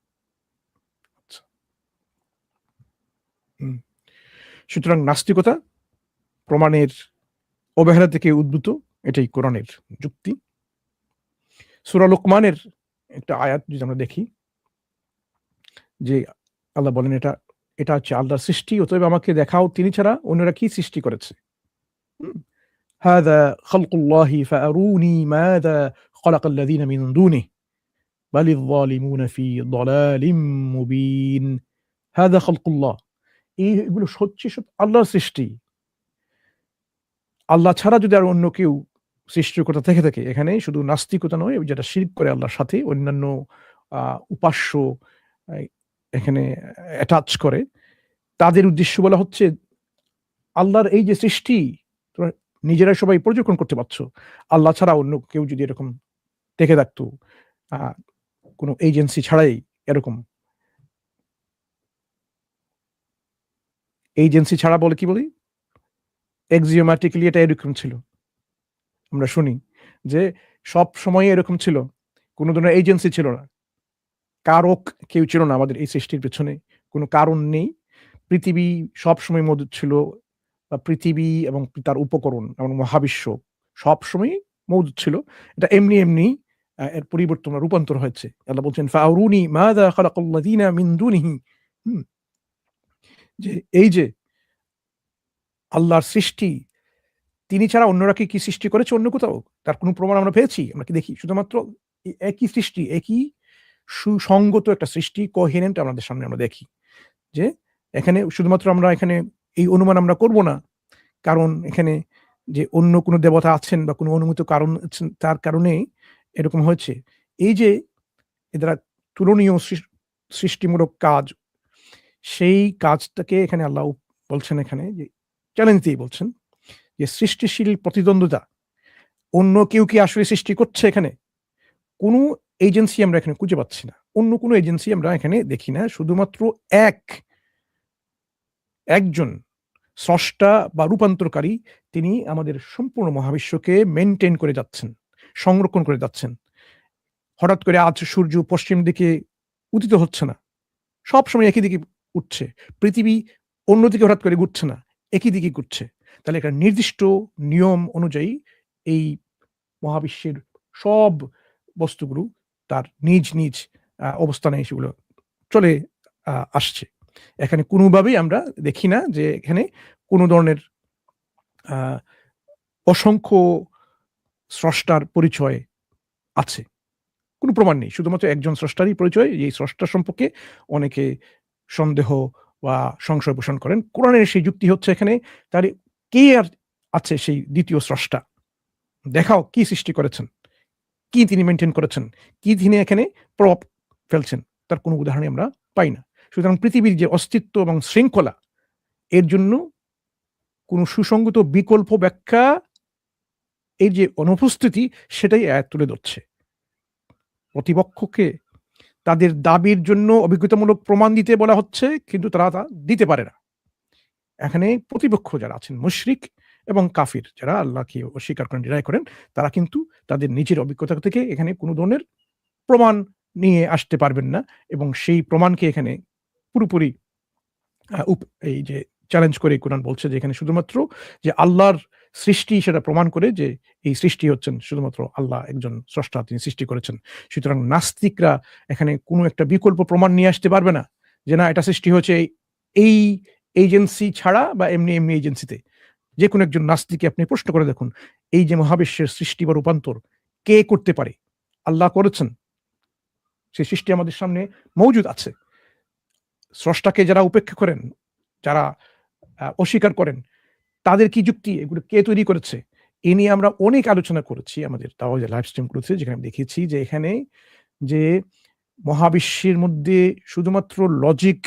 সুতরাং নাস্তিকতা প্রমাণের অবহেলা থেকে উদ্ভূত, এটাই কোরআনের যুক্তি। সূরা লোকমানের একটা আয়াত যদি আমরা দেখি, যে আল্লাহ বলেন এটা হচ্ছে আল্লাহর সৃষ্টি, অতএব আমাকে দেখাও তিনি ছাড়া অন্যরা কি সৃষ্টি করেছে। হাযা খালকুল্লাহি ফাআরুনি মাযা খালাকাল্লাযীনা মিন দুনিহি বালিয যালিমুনা ফি দালালিম মুবিন। হাযা খালকুল্লাহ, এইগুলো হচ্ছে সব আল্লাহর সৃষ্টি। আল্লাহ ছাড়া যদি আর অন্য কেউ সৃষ্টিকর্তা থেকে থাকে, এখানে শুধু নাস্তিকতা নয়, যেটা শিরক করে আল্লাহর সাথে অন্যান্য উপাস্য এখানে অ্যাটাচ করে, তাদের উদ্দেশ্য বলা হচ্ছে আল্লাহর এই যে সৃষ্টি তোমরা নিজেরা সবাই পর্যবেক্ষণ করতে পারছো, আল্লাহ ছাড়া অন্য কেউ যদি এরকম দেখে থাকতো, কোনো এজেন্সি ছাড়াই এরকম, এজেন্সি ছাড়া বলে কি বলি, এক্সিওম্যাটিক্যালি এটা এরকম ছিল। আমরা শুনি যে সব সময় এরকম ছিল, কোনো ধরনের এজেন্সি ছিল না, কারক কেউ ছিল না আমাদের এই সৃষ্টির পেছনে, কোনো কারণ নেই। পৃথিবী সবসময় মজুদ ছিল, বা পৃথিবী এবং তার উপকরণ এবং মহাবিশ্ব সবসময় মজুদ ছিল। এটা এমনি এমনি এর পরিবর্তন রূপান্তর হয়েছে। আল্লাহ বলছেন ফাউরুনি মাযা খালাকাল্লাযিনা মিন দুনিহি, যে এই যে আল্লাহর সৃষ্টি, তিনি ছাড়া অন্যরা কি সৃষ্টি করেছে অন্য কোথাও? তার কোনো প্রমাণ আমরা পেয়েছি? আমরা কি দেখি? শুধুমাত্র একই সৃষ্টি, একই সুসংগত একটা সৃষ্টি, কোহেরেন্ট আমাদের সামনে আমরা দেখি। যে এখানে শুধুমাত্র আমরা এখানে এই অনুমান আমরা করব না, কারণ এখানে যে অন্য কোনো দেবতা আছেন বা কোনো অনুমিত কারণ আছেন তার কারণে এরকম হয়েছে। এই যে এরা তুলনীয় সৃষ্টিমূলক কাজ, সেই কাজটাকে এখানে আল্লাহ বলছেন, এখানে যে চ্যালেঞ্জ দিয়ে বলছেন যে সৃষ্টিশীল প্রতিদ্বন্দ্বিতা, অন্য কেউ কি আসলে সৃষ্টি করছে? এখানে কোনো এজেন্সি আমরা এখানে খুঁজে পাচ্ছি না, অন্য কোনো এজেন্সি আমরা এখানে দেখি না, শুধুমাত্র একজন স্রষ্টা বা রূপান্তরকারী, তিনি আমাদের সম্পূর্ণ মহাবিশ্বকে মেনটেন করে যাচ্ছেন, সংরক্ষণ করে যাচ্ছেন। হঠাৎ করে আজ সূর্য পশ্চিম দিকে উদিত হচ্ছে না, সবসময় একই দিকে উঠছে। পৃথিবী অন্যদিকে হঠাৎ করে ঘুরছে না, একই দিকে ঘুরছে। তাহলে একটা নির্দিষ্ট নিয়ম অনুযায়ী এই মহাবিশ্বের সব বস্তুগুলো তার নিজ নিজ অবস্থানে সেগুলো চলে আসছে। এখানে কোনোভাবেই আমরা দেখি না যে এখানে কোনো ধরনের অসংখ্য স্রষ্টার পরিচয় আছে, কোনো প্রমাণ নেই। শুধুমাত্র একজন স্রষ্টারই পরিচয়, এই স্রষ্টা সম্পর্কে অনেকে সন্দেহ বা সংশয় পোষণ করেন। কোরআনের সেই যুক্তি হচ্ছে এখানে, তার কে আর আছে সেই দ্বিতীয় স্রষ্টা? দেখাও কি সৃষ্টি করেছেন, কি তিনি মেনটেন করেছেন, কি তিনি এখানে প্রভাব ফেলছেন, তার কোনো উদাহরণ আমরা পাই না। সুতরাং পৃথিবীর যে অস্তিত্ব এবং শৃঙ্খলা, এর জন্য কোনো সুসংগত বিকল্প ব্যাখ্যা এই যে অনুপস্থিতি, সেটাই আয়াত তুলে ধরছে। প্রতিপক্ষকে তাদের দাবির জন্য অভিজ্ঞতামূলক প্রমাণ দিতে বলা হচ্ছে, কিন্তু তারা তা দিতে পারে না। এখানে প্রতিপক্ষ যারা আছেন, মুশরিক এবং কাফির, যারা আল্লাহকে অস্বীকার করেন, ডিনাই করেন, তারা কিন্তু তাদের নিজের অভিজ্ঞতা থেকে এখানে কোনো ধরনের প্রমাণ নিয়ে আসতে পারবেন না, এবং সেই প্রমাণকে এখানে পুরোপুরি এই যে চ্যালেঞ্জ করে কোরআন বলছে যে এখানে শুধুমাত্র যে আল্লাহর সৃষ্টি, সেটা প্রমাণ করে যে এই সৃষ্টি হচ্ছেন শুধুমাত্র আল্লাহ একজন স্রষ্টা, তিনি সৃষ্টি করেছেন। সুতরাং নাস্তিকরা এখানে কোনো একটা বিকল্প প্রমাণ নিয়ে আসতে পারবে না যে না, এটা সৃষ্টি হচ্ছে এই এজেন্সি ছাড়া বা এমনি এমনি এজেন্সিতে। যে কোনো একজন নাস্তিককে আপনি প্রশ্ন করে দেখুন, এই যে মহাবিশ্বের সৃষ্টি বা রূপান্তর কে করতে পারে? আল্লাহ করেছেন, সেই সৃষ্টি আমাদের সামনে মৌজুদ আছে। স্রষ্টাকে যারা উপেক্ষা করেন, যারা অস্বীকার করেন, তাদের কি যুক্তি? এগুলো কে তৈরি করেছে? এ নিয়ে আমরা অনেক আলোচনা করেছি আমাদের তাওহীদ লাইভ স্ট্রিম গুলোতে, যেখানে দেখিয়েছি যে এখানে যে মহাবিশ্বের মধ্যে শুধুমাত্র লজিক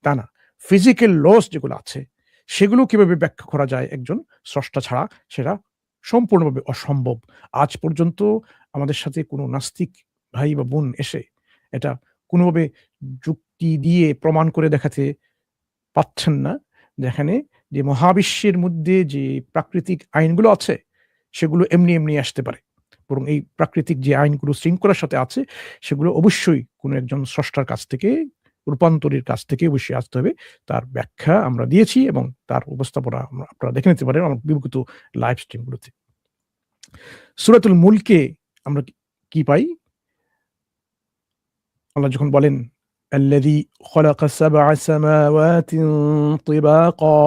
তা না, ফিজিক্যাল লস যেগুলো আছে সেগুলো কিভাবে ব্যাখ্যা করা যায় একজন স্রষ্টা ছাড়া, সেটা সম্পূর্ণভাবে অসম্ভব। আজ পর্যন্ত আমাদের সাথে কোনো নাস্তিক ভাই বা বোন এসে এটা কোনোভাবে যুক্তি দিয়ে প্রমাণ করে দেখাতে পাচ্ছেন না, যেখানে যে মহাবিশ্বের মধ্যে যে প্রাকৃতিক আইনগুলো আছে সেগুলো এমনি এমনি আসতে পারে, বরং এই প্রাকৃতিক যে আইনগুলো শৃঙ্খলার সাথে আছে সেগুলো অবশ্যই কোনো একজন স্রষ্টার কাছ থেকে, রূপান্তরের কাছ থেকে অবশ্যই আসতে হবে। তার ব্যাখ্যা আমরা দিয়েছি এবং তার উপস্থাপনা আপনারা দেখে নিতে পারেন আমার বিগত লাইভ স্ট্রিমগুলোতে। সূরাতুল মুলকে আমরা কি পাই? আল্লাহ যখন বলেন الذي خلق 7 سماوات طباقا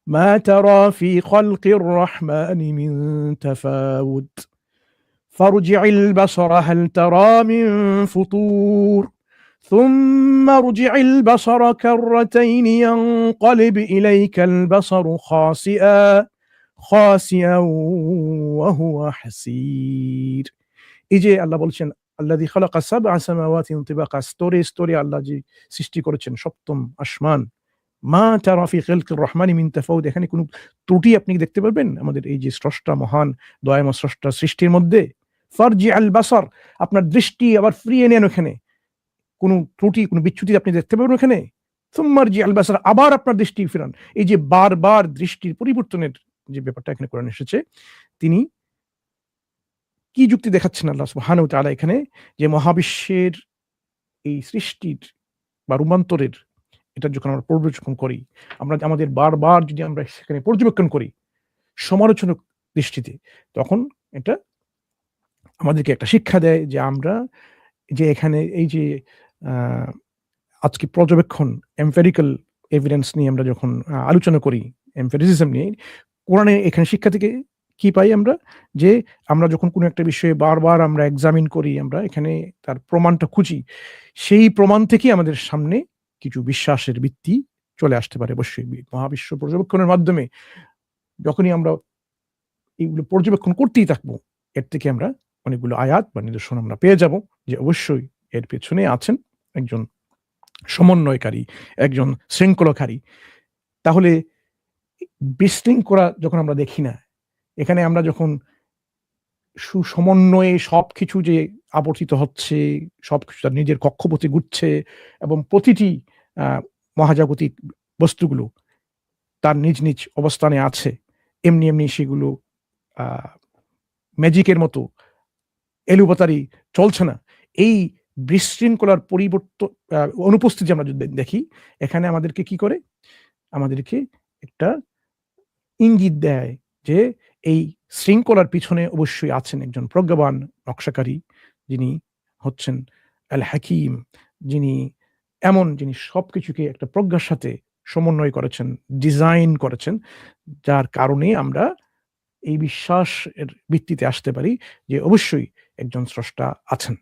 ما ترى في خلق الرحمن من تفاوت فارجع البصر هل ترى من فطور ثم ارجع البصر كرتين ينقلب إليك البصر خاسئا وهو حسير। এই যে আল্লাহ বলছেন আল্লাযী খালাকা সাবআ সামাওয়াতিন তিবাকা, স্তরে স্তরে আল্লাহ যে সৃষ্টি করেছেন সপ্তম আসমান। মা তারা ফি খালকির রহমানি মিন তাফাউত, এখানে কোনো ত্রুটি আপনি দেখতে পারবেন আমাদের এই যে স্রষ্টা মহান দয়াময় স্রষ্টার সৃষ্টির মধ্যে? ফারজি আল বাসার, আপনার দৃষ্টি আবার ফিরিয়ে নেন, ওখানে কোনো ত্রুটি কোনো বিচ্যুতি আপনি দেখতে পাবেন ওখানে? সুম্মারজি আল বাসার, আবার আপনার দৃষ্টি ফিরান। এই যে বারবার দৃষ্টির পরিবর্তনের যে ব্যাপারটা এখানে কোরআনে এসেছে, তিনি কি যুক্তি দেখাচ্ছেন আল্লাহ সুবহানাহু ওয়া তাআলা এখানে? যে মহাবিশ্বের এই সৃষ্টির বা রূপান্তরের এটা যখন আমরা পর্যবেক্ষণ করি, আমরা আমাদের বারবার যদি আমরা সেখানে পর্যবেক্ষণ করি সমালোচনার দৃষ্টিতে, তখন এটা আমাদেরকে একটা শিক্ষা দেয় যে আমরা যে এখানে এই যে আহ, আজকে পর্যবেক্ষণ এম্পেরিক্যাল এভিডেন্স নিয়ে আমরা যখন আলোচনা করি, এম্পেরিসিজম নিয়ে, কোরআনে এখানে শিক্ষা থেকে কি পাই আমরা? যে আমরা যখন কোনো একটা বিষয়ে বারবার আমরা এক্সামিন করি, আমরা এখানে তার প্রমাণটা খুঁজি, সেই প্রমাণ থেকে আমাদের সামনে কিছু বিশ্বাসের ভিত্তি চলে আসতে পারে। অবশ্যই মহাবিশ্ব পর্যবেক্ষণের মাধ্যমে যখনই আমরা এইগুলো পর্যবেক্ষণ করতেই থাকবো, এর থেকে আমরা অনেকগুলো আয়াত বা নিদর্শন আমরা পেয়ে যাব যে অবশ্যই এর পেছনে আছেন একজন সমন্বয়কারী, একজন শৃঙ্খলাকারী। তাহলে বিশৃঙ্খলা যখন আমরা দেখি না, এখানে আমরা যখন সুসমন্বয়ে সবকিছু যে আবর্তিত হচ্ছে, সবকিছু তার নিজের কক্ষপথে ঘুরছে এবং প্রতিটি মহাজাগতিক বস্তুগুলো তার নিজ নিজ অবস্থানে আছে, এমনি এমনি সেগুলো ম্যাজিকের মতো এলোপাতারি চলছে না। এই বিশৃঙ্খলার পরিবর্তন অনুপস্থিতি আমরা যদি দেখি, এখানে আমাদেরকে কি করে? আমাদেরকে একটা ইঙ্গিত দেয় যে এই শৃঙ্খলার পিছনে অবশ্যই আছেন একজন প্রজ্ঞাবান নকশাকারী, যিনি হচ্ছেন আল হাকিম, যিনি সবকিছুকে একটা প্রজ্ঞার সাথে সমন্বয় করেছেন, ডিজাইন করেছেন, যার কারণে আমরা এই বিশ্বাসের ভিত্তিতে আসতে পারি যে অবশ্যই একজন স্রষ্টা আছেন।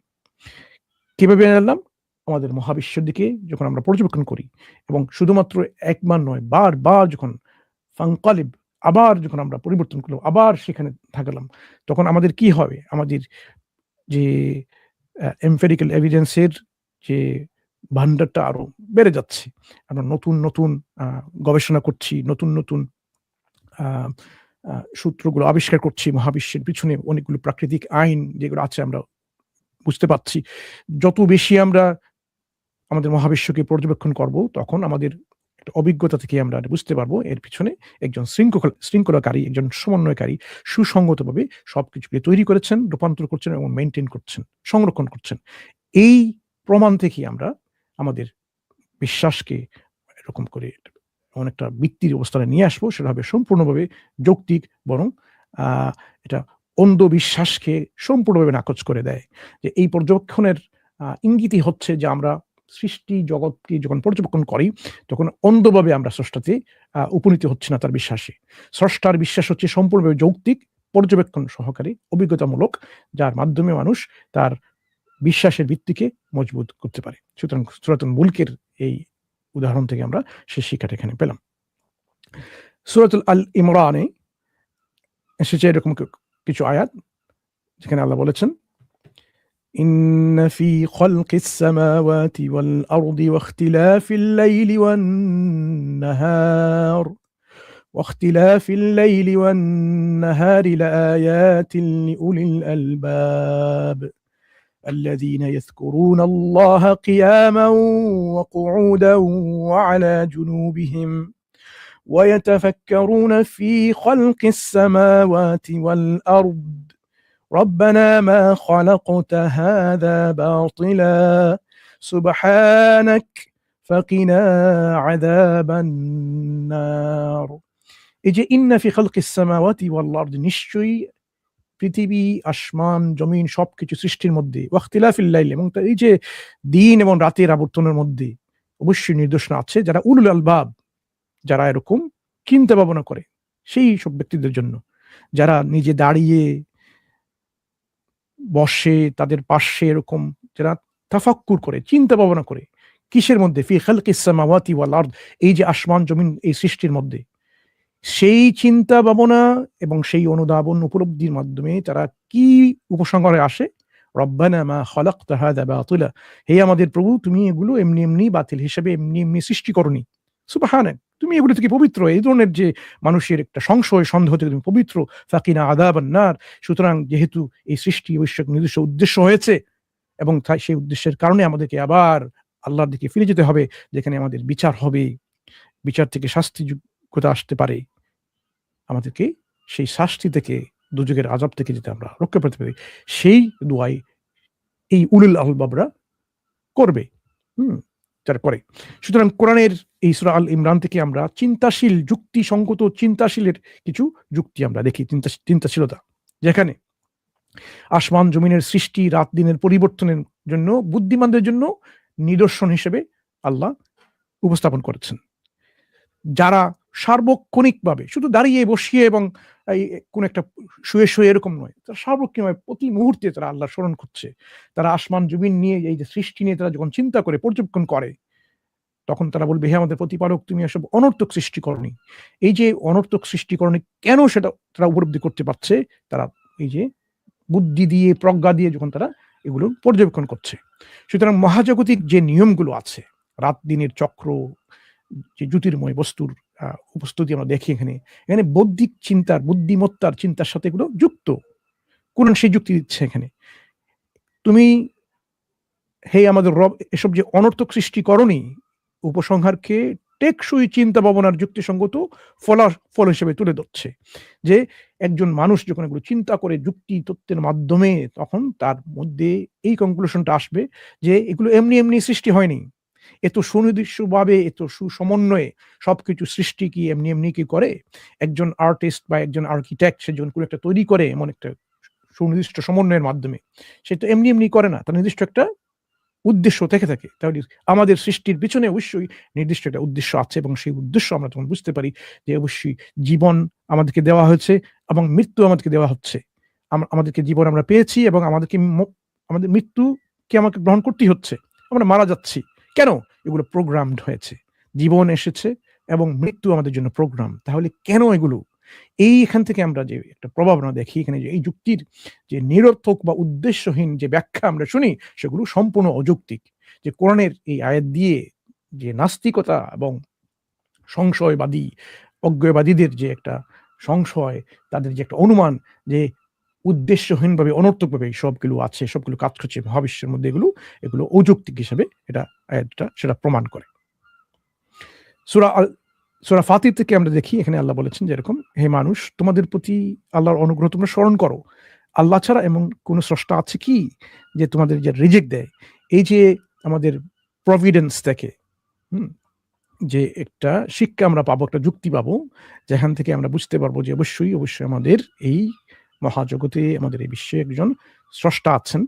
কিভাবে জানলাম? আমাদের মহাবিশ্বের দিকে যখন আমরা পর্যবেক্ষণ করি এবং শুধুমাত্র একবার নয়, বারবার যখন ফানকালিব, আবার যখন আমরা পরিবর্তন করলাম, আবার সেখানে থাকলাম, তখন আমাদের কি হবে? আমাদের যে এম্পেরিক্যাল এভিডেন্সের যে ভান্ডারটা আরো বেড়ে যাচ্ছে। আমরা নতুন নতুন গবেষণা করছি, নতুন নতুন সূত্রগুলো আবিষ্কার করছি, মহাবিশ্বের পিছনে অনেকগুলো প্রাকৃতিক আইন যেগুলো আছে আমরা বুঝতে পারছি। যত বেশি আমরা আমাদের মহাবিশ্বকে পর্যবেক্ষণ করব, তখন আমাদের একটা অভিজ্ঞতা থেকে আমরা বুঝতে পারবো এর পিছনে একজন শৃঙ্খলাকারী, একজন সমন্বয়কারী সুসংগতভাবে সবকিছুকে তৈরি করেছেন, রূপান্তর করছেন এবং মেনটেন করছেন, সংরক্ষণ করছেন। এই প্রমাণ থেকে আমরা আমাদের বিশ্বাসকে এরকম করে অনেকটা ভিত্তির অবস্থানে নিয়ে আসবো। সেটা হবে সম্পূর্ণভাবে যৌক্তিক, বরং এটা অন্ধবিশ্বাসকে সম্পূর্ণভাবে নাকচ করে দেয়। যে এই পর্যবেক্ষণের ইঙ্গিতই হচ্ছে যে আমরা সৃষ্টি জগৎকে যখন পর্যবেক্ষণ করি, তখন অন্ধভাবে আমরা স্রষ্টাতে উপনীত হচ্ছে না তার বিশ্বাসে। স্রষ্টার বিশ্বাস হচ্ছে সম্পূর্ণভাবে যৌক্তিক, পর্যবেক্ষণ সহকারী, অভিজ্ঞতামূলক, যার মাধ্যমে মানুষ তার বিশ্বাসের ভিত্তিকে মজবুত করতে পারে। সুতরাং সূরাতুল মুলকের এই উদাহরণ থেকে আমরা সেই শিক্ষাটা এখানে পেলাম। সূরাতুল আল ইমরানে এসেছে এরকম কিছু আয়াত যেখানে আল্লাহ বলেছেন, إن في خلق السماوات والأرض واختلاف الليل والنهار لآيات لأولي الألباب الذين يذكرون الله قياما وقعودا وعلى جنوبهم ويتفكرون في خلق السماوات والأرض ربنا ما خلقت هذا باطلا سبحانك فقنا عذاب النار। এই যে ইন্না ফি খালকিস সামাওয়াতি ওয়াল আরদ, নিশ্চয়ই পৃথিবী, আসমান, জমিন সবকিছু সৃষ্টির মধ্যে, ওয়াখতিলাফিল লাইল, এবং এই যে দিন এবং রাতের আবর্তনের মধ্যে অবশ্যই নিদর্শন আছে যারা উলুল আলবাব, যারা এরকম চিন্তা ভাবনা করে, সেই সব ব্যক্তিদের জন্য যারা নিজে দাঁড়িয়ে বসে, তাদের পাশে এরকম যারা তাফাক্কুর করে, চিন্তা ভাবনা করে, কিসের মধ্যে? ফি খালকিস সামাওয়াতি ওয়াল আরদ, এই যে আসমান জমিন এই সৃষ্টির মধ্যে, সেই চিন্তা ভাবনা এবং সেই অনুধাবন উপলব্ধির মাধ্যমে তারা কি উপসংহারে আসে? রব্বানা মা খালাকতা হাযা বাতিলা, হে আমাদের প্রভু তুমি এগুলো এমনি এমনি বাতিল হিসেবে এমনি এমনি সৃষ্টি করনি, সুবহানাক, তুমি এগুলো থেকে পবিত্র, এই ধরনের যে মানুষের একটা সংশয় সন্দেহ থেকে তুমি পবিত্র, ফাকিনা আযাবান নার, সুতরাং যেহেতু এই সৃষ্টি অবশ্যই নির্দিষ্ট উদ্দেশ্য হয়েছে এবং তাই সেই উদ্দেশ্যের কারণে আমাদেরকে আবার আল্লাহর দিকে ফিরে যেতে হবে, যেখানে আমাদের বিচার হবে, বিচার থেকে শাস্তি যোগ্যতা আসতে পারে, আমাদেরকে সেই শাস্তি থেকে দুযোগের আযাব থেকে যেতে আমরা রক্ষা পেতে পারি, সেই দোয়াই এই উলুল আলবাবরা করবে, যারা করে। সুতরাং কোরআনের এই সূরা আল ইমরান থেকে আমরা চিন্তাশীল, যুক্তিসঙ্গত চিন্তাশীলের কিছু যুক্তি আমরা দেখি, চিন্তাশীলতা, যেখানে আসমান জমিনের সৃষ্টি, রাত দিনের পরিবর্তনের জন্য বুদ্ধিমানদের জন্য নিদর্শন হিসেবে আল্লাহ উপস্থাপন করেছেন, যারা সার্বক্ষণিকভাবে শুধু দাঁড়িয়ে বসিয়ে এবং কোন একটা শুয়ে এরকম নয়, তারা সার্বক্ষণিকভাবে প্রতি মুহূর্তে তারা আল্লাহ স্মরণ করছে, তারা আসমান জমিন নিয়ে এই যে সৃষ্টি নিয়ে তারা যখন চিন্তা করে পর্যবেক্ষণ করে, তখন তারা বলবে হে আমাদের প্রতিপালক তুমি এসব অনর্থক সৃষ্টি করনি। এই যে অনর্থক সৃষ্টি করনি কেন সেটা তারা উপলব্ধি করতে পারছে, তারা এই যে বুদ্ধি দিয়ে প্রজ্ঞা দিয়ে যখন তারা এগুলো পর্যবেক্ষণ করছে। সুতরাং মহাজাগতিক যে নিয়মগুলো আছে, রাত দিনের চক্র, যে জ্যোতির্ময় বস্তুর উপস্থিতি আমরা দেখি এখানে, এখানে বৌদ্ধিক চিন্তার, বুদ্ধিমত্তার চিন্তার সাথে এগুলো যুক্ত। কোরআন সেই যুক্তি দিচ্ছে এখানে, তুমি হে আমাদের রব এসব যে অনর্থক সৃষ্টি করনি, উপসংহারকে টেকসই চিন্তা ভাবনার যুক্তিসঙ্গত ফল হিসেবে তুলে ধরছে, যে একজন মানুষ যখন এগুলো চিন্তা করে যুক্তি তত্ত্বের মাধ্যমে, তখন তার মধ্যে এই কনক্লুশনটা আসবে যে এগুলো এমনি এমনি সৃষ্টি হয়নি, এত সুনির্দিষ্টভাবে, এত সুসমন্বয়ে সবকিছু সৃষ্টি কি এমনি এমনি কি করে? একজন আর্টিস্ট বা একজন আর্কিটেক্ট সে যখন কোনো একটা তৈরি করে এমন একটা সুনির্দিষ্ট সমন্বয়ের মাধ্যমে, সে তো এমনি এমনি করে না, তার নির্দিষ্ট একটা উদ্দেশ্য থেকে থাকে। তাহলে আমাদের সৃষ্টির পিছনে অবশ্যই নির্দিষ্ট একটা উদ্দেশ্য আছে, এবং সেই উদ্দেশ্য আমরা তখন বুঝতে পারি যে অবশ্যই জীবন আমাদেরকে দেওয়া হয়েছে এবং মৃত্যু আমাদেরকে দেওয়া হচ্ছে। আমাদেরকে জীবন আমরা পেয়েছি এবং আমাদের মৃত্যুকে আমাকে গ্রহণ করতেই হচ্ছে, আমরা মারা যাচ্ছি কেন? এগুলো প্রোগ্রামড হয়েছে, জীবন এসেছে এবং মৃত্যু আমাদের জন্য প্রোগ্রাম। তাহলে কেন এগুলো? এইখান থেকে আমরা যে একটা প্রভাবনা দেখি এখানে, যে এই যুক্তির যে নিরর্থক বা উদ্দেশ্যহীন যে ব্যাখ্যা আমরা শুনি, সেগুলো সম্পূর্ণ অযৌক্তিক। যে কোরআনের এই আয়াত দিয়ে যে নাস্তিকতা এবং সংশয়বাদী, অজ্ঞেয়বাদীদের যে একটা সংশয়, তাদের যে একটা অনুমান যে উদ্দেশ্যহীনভাবে অনর্থকভাবে সবগুলো আছে, সবগুলো কাজ করছে মহাবিশ্বের মধ্যে, এগুলো অযৌক্তিক হিসেবে এটা আয়াতটা সেটা প্রমাণ করে। সূরা ফাতির থেকে আমরা দেখি এখানে আল্লাহ বলেছেন যে এরকম, হে মানুষ তোমাদের প্রতি আল্লাহর অনুগ্রহ তোমরা স্মরণ করো, আল্লাহ ছাড়া এমন কোন স্রষ্টা আছে কি যে তোমাদের যে রিজিক দেয়? এই যে আমাদের প্রভিডেন্স থেকে যে একটা শিক্ষা আমরা পাবো, একটা যুক্তি পাবো, যেখান থেকে আমরা বুঝতে পারবো যে অবশ্যই আমাদের এই মহাজগতে, আমাদের এই বিশ্বে একজন স্রষ্টা আছেন।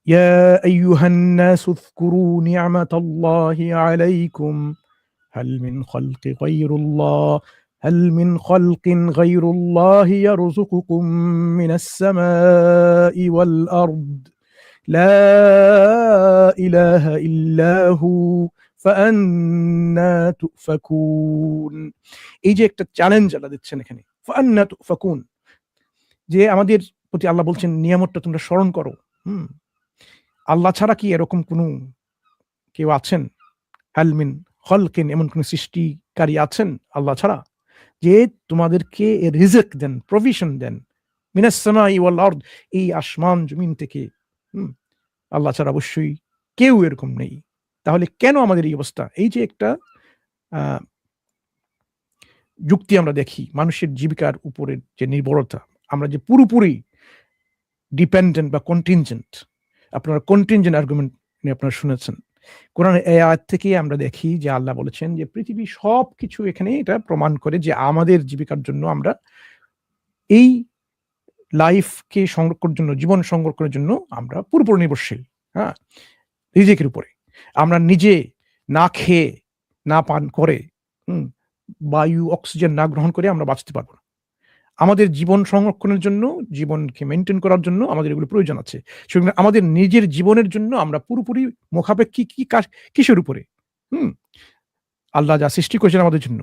ইয়া আইয়ুহান নাসু যকুরু নি'মাতাল্লাহি আলাইকুম হাল মিন খালকিন গায়রুল্লাহি ইয়ারযুকুকুম মিনাস সামাই ওয়াল আরদ লা ইলাহা ইল্লা হু ফাআন্না তুফাকুন। এই যে একটা চ্যালেঞ্জ আল্লাহ দিচ্ছেন এখানে, ফাআন্না তুফাকুন, যে আমাদের প্রতি আল্লাহ বলছেন নিয়ামতটা তোমরা স্মরণ করো। আল্লাহ ছাড়া কি এরকম কোনো কেউ আছেন? হাল মিন খালকিন, এমন কোন সৃষ্টিকারী আছেন আল্লাহ ছাড়া, যে তোমাদেরকে রিজিক দেন, প্রভিশন দেন, মিনাস সামাই ওয়াল আরদ, এই আসমান জমিন থেকে। আল্লাহ ছাড়া অবশ্যই কেউ এরকম নেই। তাহলে কেন আমাদের এই অবস্থা? এই যে একটা যুক্তি আমরা দেখি, মানুষের জীবিকার উপরে যে নির্ভরতা, আমরা যে পুরোপুরি ডিপেন্ডেন্ট বা কন্টিনজেন্ট। আপনারা কন্টিনজেন্ট আর্গুমেন্ট নিয়ে আপনারা শুনেছেন। কোরআনের এই আয়াত থেকে আমরা দেখি যে আল্লাহ বলেছেন যে পৃথিবী সবকিছু এখানে এটা প্রমাণ করে যে আমাদের জীবিকার জন্য, আমরা এই লাইফকে সংরক্ষণের জন্য, জীবন সংরক্ষণের জন্য আমরা পুরোপুরি নির্ভরশীল রিজিকের উপরে। আমরা নিজে না খেয়ে, না পান করে, বায়ু অক্সিজেন না গ্রহণ করে আমরা বাঁচতে পারবো না। আমাদের জীবন সংরক্ষণের জন্য, জীবনকে মেনটেন করার জন্য আমাদের এগুলো প্রয়োজন আছে। সুতরাং আমাদের নিজের জীবনের জন্য আমরা পুরোপুরি মুখাপেক্ষী কিসের উপরে? আল্লাহ যা সৃষ্টি করেছেন আমাদের জন্য,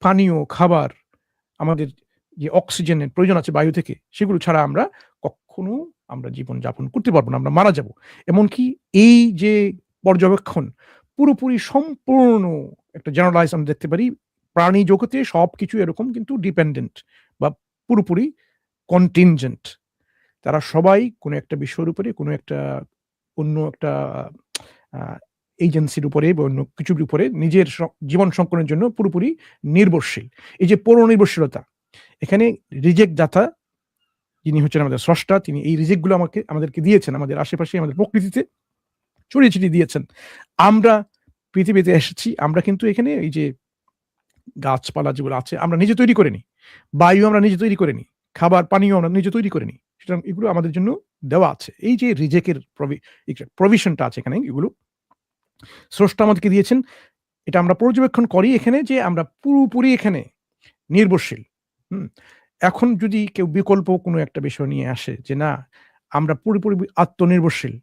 পানীয়, খাবার, আমাদের যে অক্সিজেনের প্রয়োজন আছে বায়ু থেকে, সেগুলো ছাড়া আমরা কখনো আমরা জীবন যাপন করতে পারবো না, আমরা মারা যাব। এমনকি এই যে পর্যবেক্ষণ পুরোপুরি সম্পূর্ণ একটা জেনারেলাইজ আমরা দেখতে পারি, প্রাণী জগতে সবকিছু এরকম কিন্তু ডিপেন্ডেন্ট বা পুরোপুরি কন্টিনজেন্ট। তারা সবাই কোনো একটা বিষয়ের উপরে, কোনো একটা অন্য একটা এজেন্সির উপরে বা অন্য কিছুর উপরে নিজের জীবন সংকলনের জন্য পুরোপুরি নির্ভরশীল। এই যে পরনির্ভরশীলতা, এখানে রিজেক্ট দাতা যিনি হচ্ছেন আমাদের স্রষ্টা, তিনি এই রিজেক্টগুলো আমাদেরকে দিয়েছেন, আমাদের আশেপাশে আমাদের প্রকৃতিতে ছড়িয়ে ছিটিয়ে দিয়েছেন। আমরা পৃথিবীতে এসেছি, আমরা কিন্তু এখানে এই যে গাছপালা যেগুলো আছে আমরা নিজে তৈরি করিনি, বায়ু আমরা নিজে তৈরি করিনি, খাবার পানীয় আমরা নিজে তৈরি করিনি, সুতরাং এগুলো আমাদের জন্য দেওয়া আছে। এই যে রিজেকের প্রভিশনটা আছে এখানে, এগুলো স্রষ্টা আমাদেরকে দিয়েছেন। এটা আমরা পর্যবেক্ষণ করি এখানে যে আমরা পুরোপুরি এখানে নির্ভরশীল। এখন যদি কেউ বিকল্প কোনো একটা বিষয় নিয়ে আসে যে না আমরা পুরোপুরি আত্মনির্ভরশীল,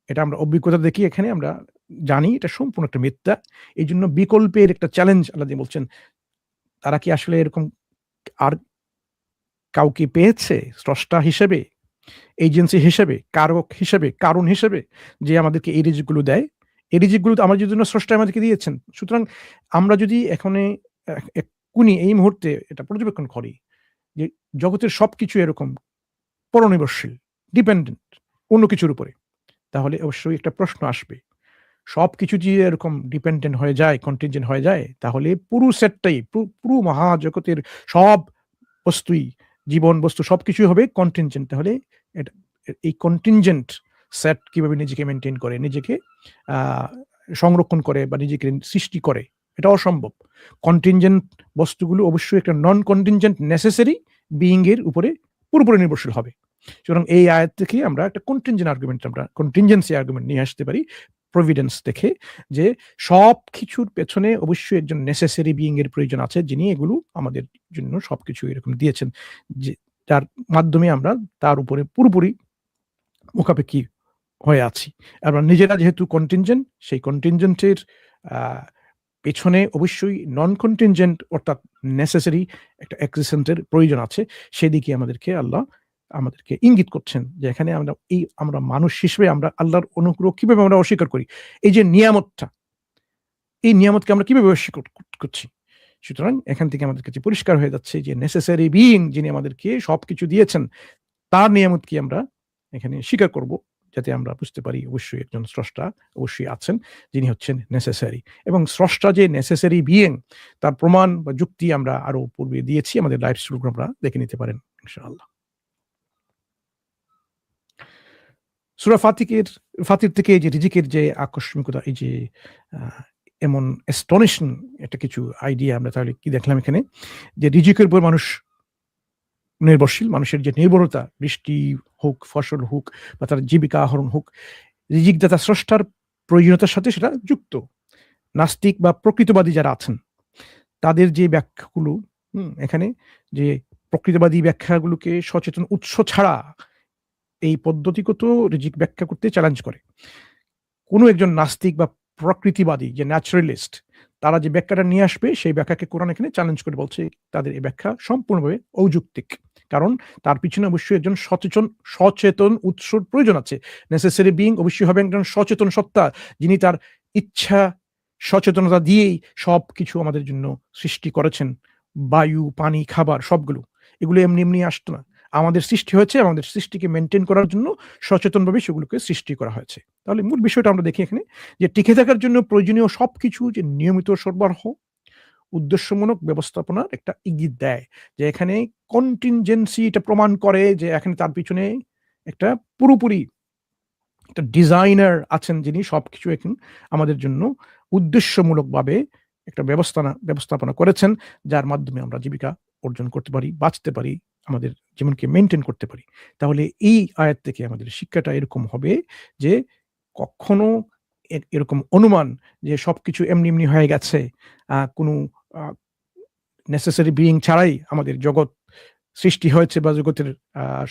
এটা আমরা অভিজ্ঞতা দেখি এখানে আমরা জানি এটা সম্পূর্ণ একটা মিথ্যা। এই জন্য বিকল্পের একটা চ্যালেঞ্জ আল্লাহ দিয়ে বলছেন, তারা কি আসলে এরকম আর কাউকে পেয়েছে স্রষ্টা হিসেবে, এজেন্সি হিসেবে, কারক হিসেবে, কারণ হিসেবে যে আমাদেরকে এই রিজিকগুলো দেয়? এই রিজিকগুলো তো আমাদের জন্য স্রষ্টা আমাদেরকে দিয়েছেন। সুতরাং আমরা যদি এক্ষুনি এই মুহূর্তে এটা পর্যবেক্ষণ করি যে জগতের সবকিছু এরকম পরনির্ভরশীল, ডিপেন্ডেন্ট অন্য কিছুর উপরে, তাহলে অবশ্যই একটা প্রশ্ন আসবে, সবকিছু যদি এরকম ডিপেন্ডেন্ট হয়ে যায়, কন্টিনজেন্ট হয়ে যায়, তাহলে পুরো সেটটাই, পুরো মহাজগতের সব বস্তুই, জীবন বস্তু সবকিছুই হবে কন্টিনজেন্ট। তাহলে এই কন্টিনজেন্ট সেট কিভাবে নিজেকে মেনটেন করে, নিজেকে সংরক্ষণ করে বা নিজেকে সৃষ্টি করে, এটা অসম্ভব। কন্টিনজেন্ট বস্তুগুলো অবশ্যই একটা নন কন্টিনজেন্ট নেসেসারি বিইং এর উপরে পুরোপুরি নির্ভরশীল হবে। সুতরাং এই আয়াত থেকে আমরা একটা কন্টিনজেন্সি আর্গুমেন্ট নিয়ে আসতে পারি প্রভিডেন্স দেখে, যে সব কিছুর পেছনে অবশ্যই একজন নেসেসারি বিইং এর প্রয়োজন আছে, যিনি এগুলো আমাদের জন্য সবকিছু এরকম দিয়েছেন, যে যার মাধ্যমে আমরা তার উপরে পুরোপুরি মুখাপেক্ষি হয়ে আছি। আমরা নিজেরা যেহেতু কন্টিনজেন্ট, সেই কন্টিনজেন্টের পেছনে অবশ্যই নন কন্টিনজেন্ট অর্থাৎ নেসেসারি একটা এক্সিস্টেন্সের প্রয়োজন আছে। সেদিকে আল্লাহ আমাদেরকে ইঙ্গিত করছেন যে এখানে আমরা মানুষ হিসেবে আমরা আল্লাহর অনুগ্রহ কিভাবে আমরা অস্বীকার করি, এই যে নিয়ামতটা, এই নিয়ামতকে আমরা কিভাবে অস্বীকার করছি। সুতরাং এখান থেকে আমাদের কাছে পরিষ্কার হয়ে যাচ্ছে যে নেসেসারি বিইং যিনি আমাদেরকে সবকিছু দিয়েছেন, তার নিয়ামত কি আমরা এখানে স্বীকার করব, যাতে আমরা বুঝতে পারি অবশ্যই একজন স্রষ্টা অবশ্যই আছেন, যিনি হচ্ছেন নেসেসারি। এবং স্রষ্টা যে নেসেসারি বিইং, তার প্রমাণ বা যুক্তি আমরা আরো পূর্বে দিয়েছি, আমাদের লাইভ স্ট্রিম আপনারা দেখে নিতে পারেন ইনশাআল্লাহ। সূরা ফাতির থেকে এই যে রিজিকের যে আকস্মিকতা, এই যে এমন অ্যাস্টনিশিং একটা কিছু আইডিয়া আমরা তাহলে কি দেখলাম এখানে, যে রিজিকের উপর মানুষ নির্ভরশীল, মানুষের যে নির্ভরতা, বৃষ্টি হোক, ফসল হোক বা তার জীবিকা আহরণ হোক, রিজিকদাতা স্রষ্টার প্রয়োজনীয়তার সাথে সেটা যুক্ত। নাস্তিক বা প্রকৃতবাদী যারা আছেন তাদের যে ব্যাখ্যাগুলো, এখানে যে প্রকৃতবাদী ব্যাখ্যাগুলোকে সচেতন উৎস ছাড়া এই পদ্ধতিগত রিজিক ব্যাখ্যা করতে চ্যালেঞ্জ করে। কোনো একজন নাস্তিক বা প্রকৃতিবাদী যে ন্যাচারালিস্ট, তারা যে ব্যাখ্যাটা নিয়ে আসবে সেই ব্যাখ্যাকে কোরআন এখানে চ্যালেঞ্জ করে বলছে তাদের এই ব্যাখ্যা সম্পূর্ণভাবে অযৌক্তিক। কারণ তার পিছনে অবশ্যই একজন সচেতন উৎসর প্রয়োজন আছে। নেসেসারি বিইং অবশ্যই হবে একজন সচেতন সত্তা, যিনি তার ইচ্ছা সচেতনতা দিয়েই সবকিছু আমাদের জন্য সৃষ্টি করেছেন। বায়ু, পানি, খাবার সবগুলো, এগুলো এমনি এমনি আসতো না। আমাদের সৃষ্টি হয়েছে, আমাদের সৃষ্টিকে মেনটেন করার জন্য সচেতনভাবে সেগুলোকে সৃষ্টি করা হয়েছে। তাহলে মূল বিষয়টা আমরা দেখি এখানে, যে টিকে থাকার জন্য প্রয়োজনীয় সবকিছু যে নিয়মিত সরবরাহ, উদ্দেশ্যমূলক ব্যবস্থাপনার একটা ইঙ্গিত দেয়, যে এখানে কন্টিনজেন্সি এটা প্রমাণ করে যে এখানে তার পিছনে একটা পুরোপুরি একটা ডিজাইনার আছেন, যিনি সবকিছু এখন আমাদের জন্য উদ্দেশ্যমূলকভাবে একটা ব্যবস্থাপনা করেছেন, যার মাধ্যমে আমরা জীবিকা অর্জন করতে পারি, বাঁচতে পারি, আমাদের জীবনকে মেনটেন করতে পারি। তাহলে এই আয়াত থেকে আমাদের শিক্ষাটা এরকম হবে যে কখনো এরকম অনুমান যে সবকিছু এমনি এমনি হয়ে গেছে, কোনো নেসেসারি বিইং ছাড়াই আমাদের জগৎ সৃষ্টি হয়েছে বা জগতের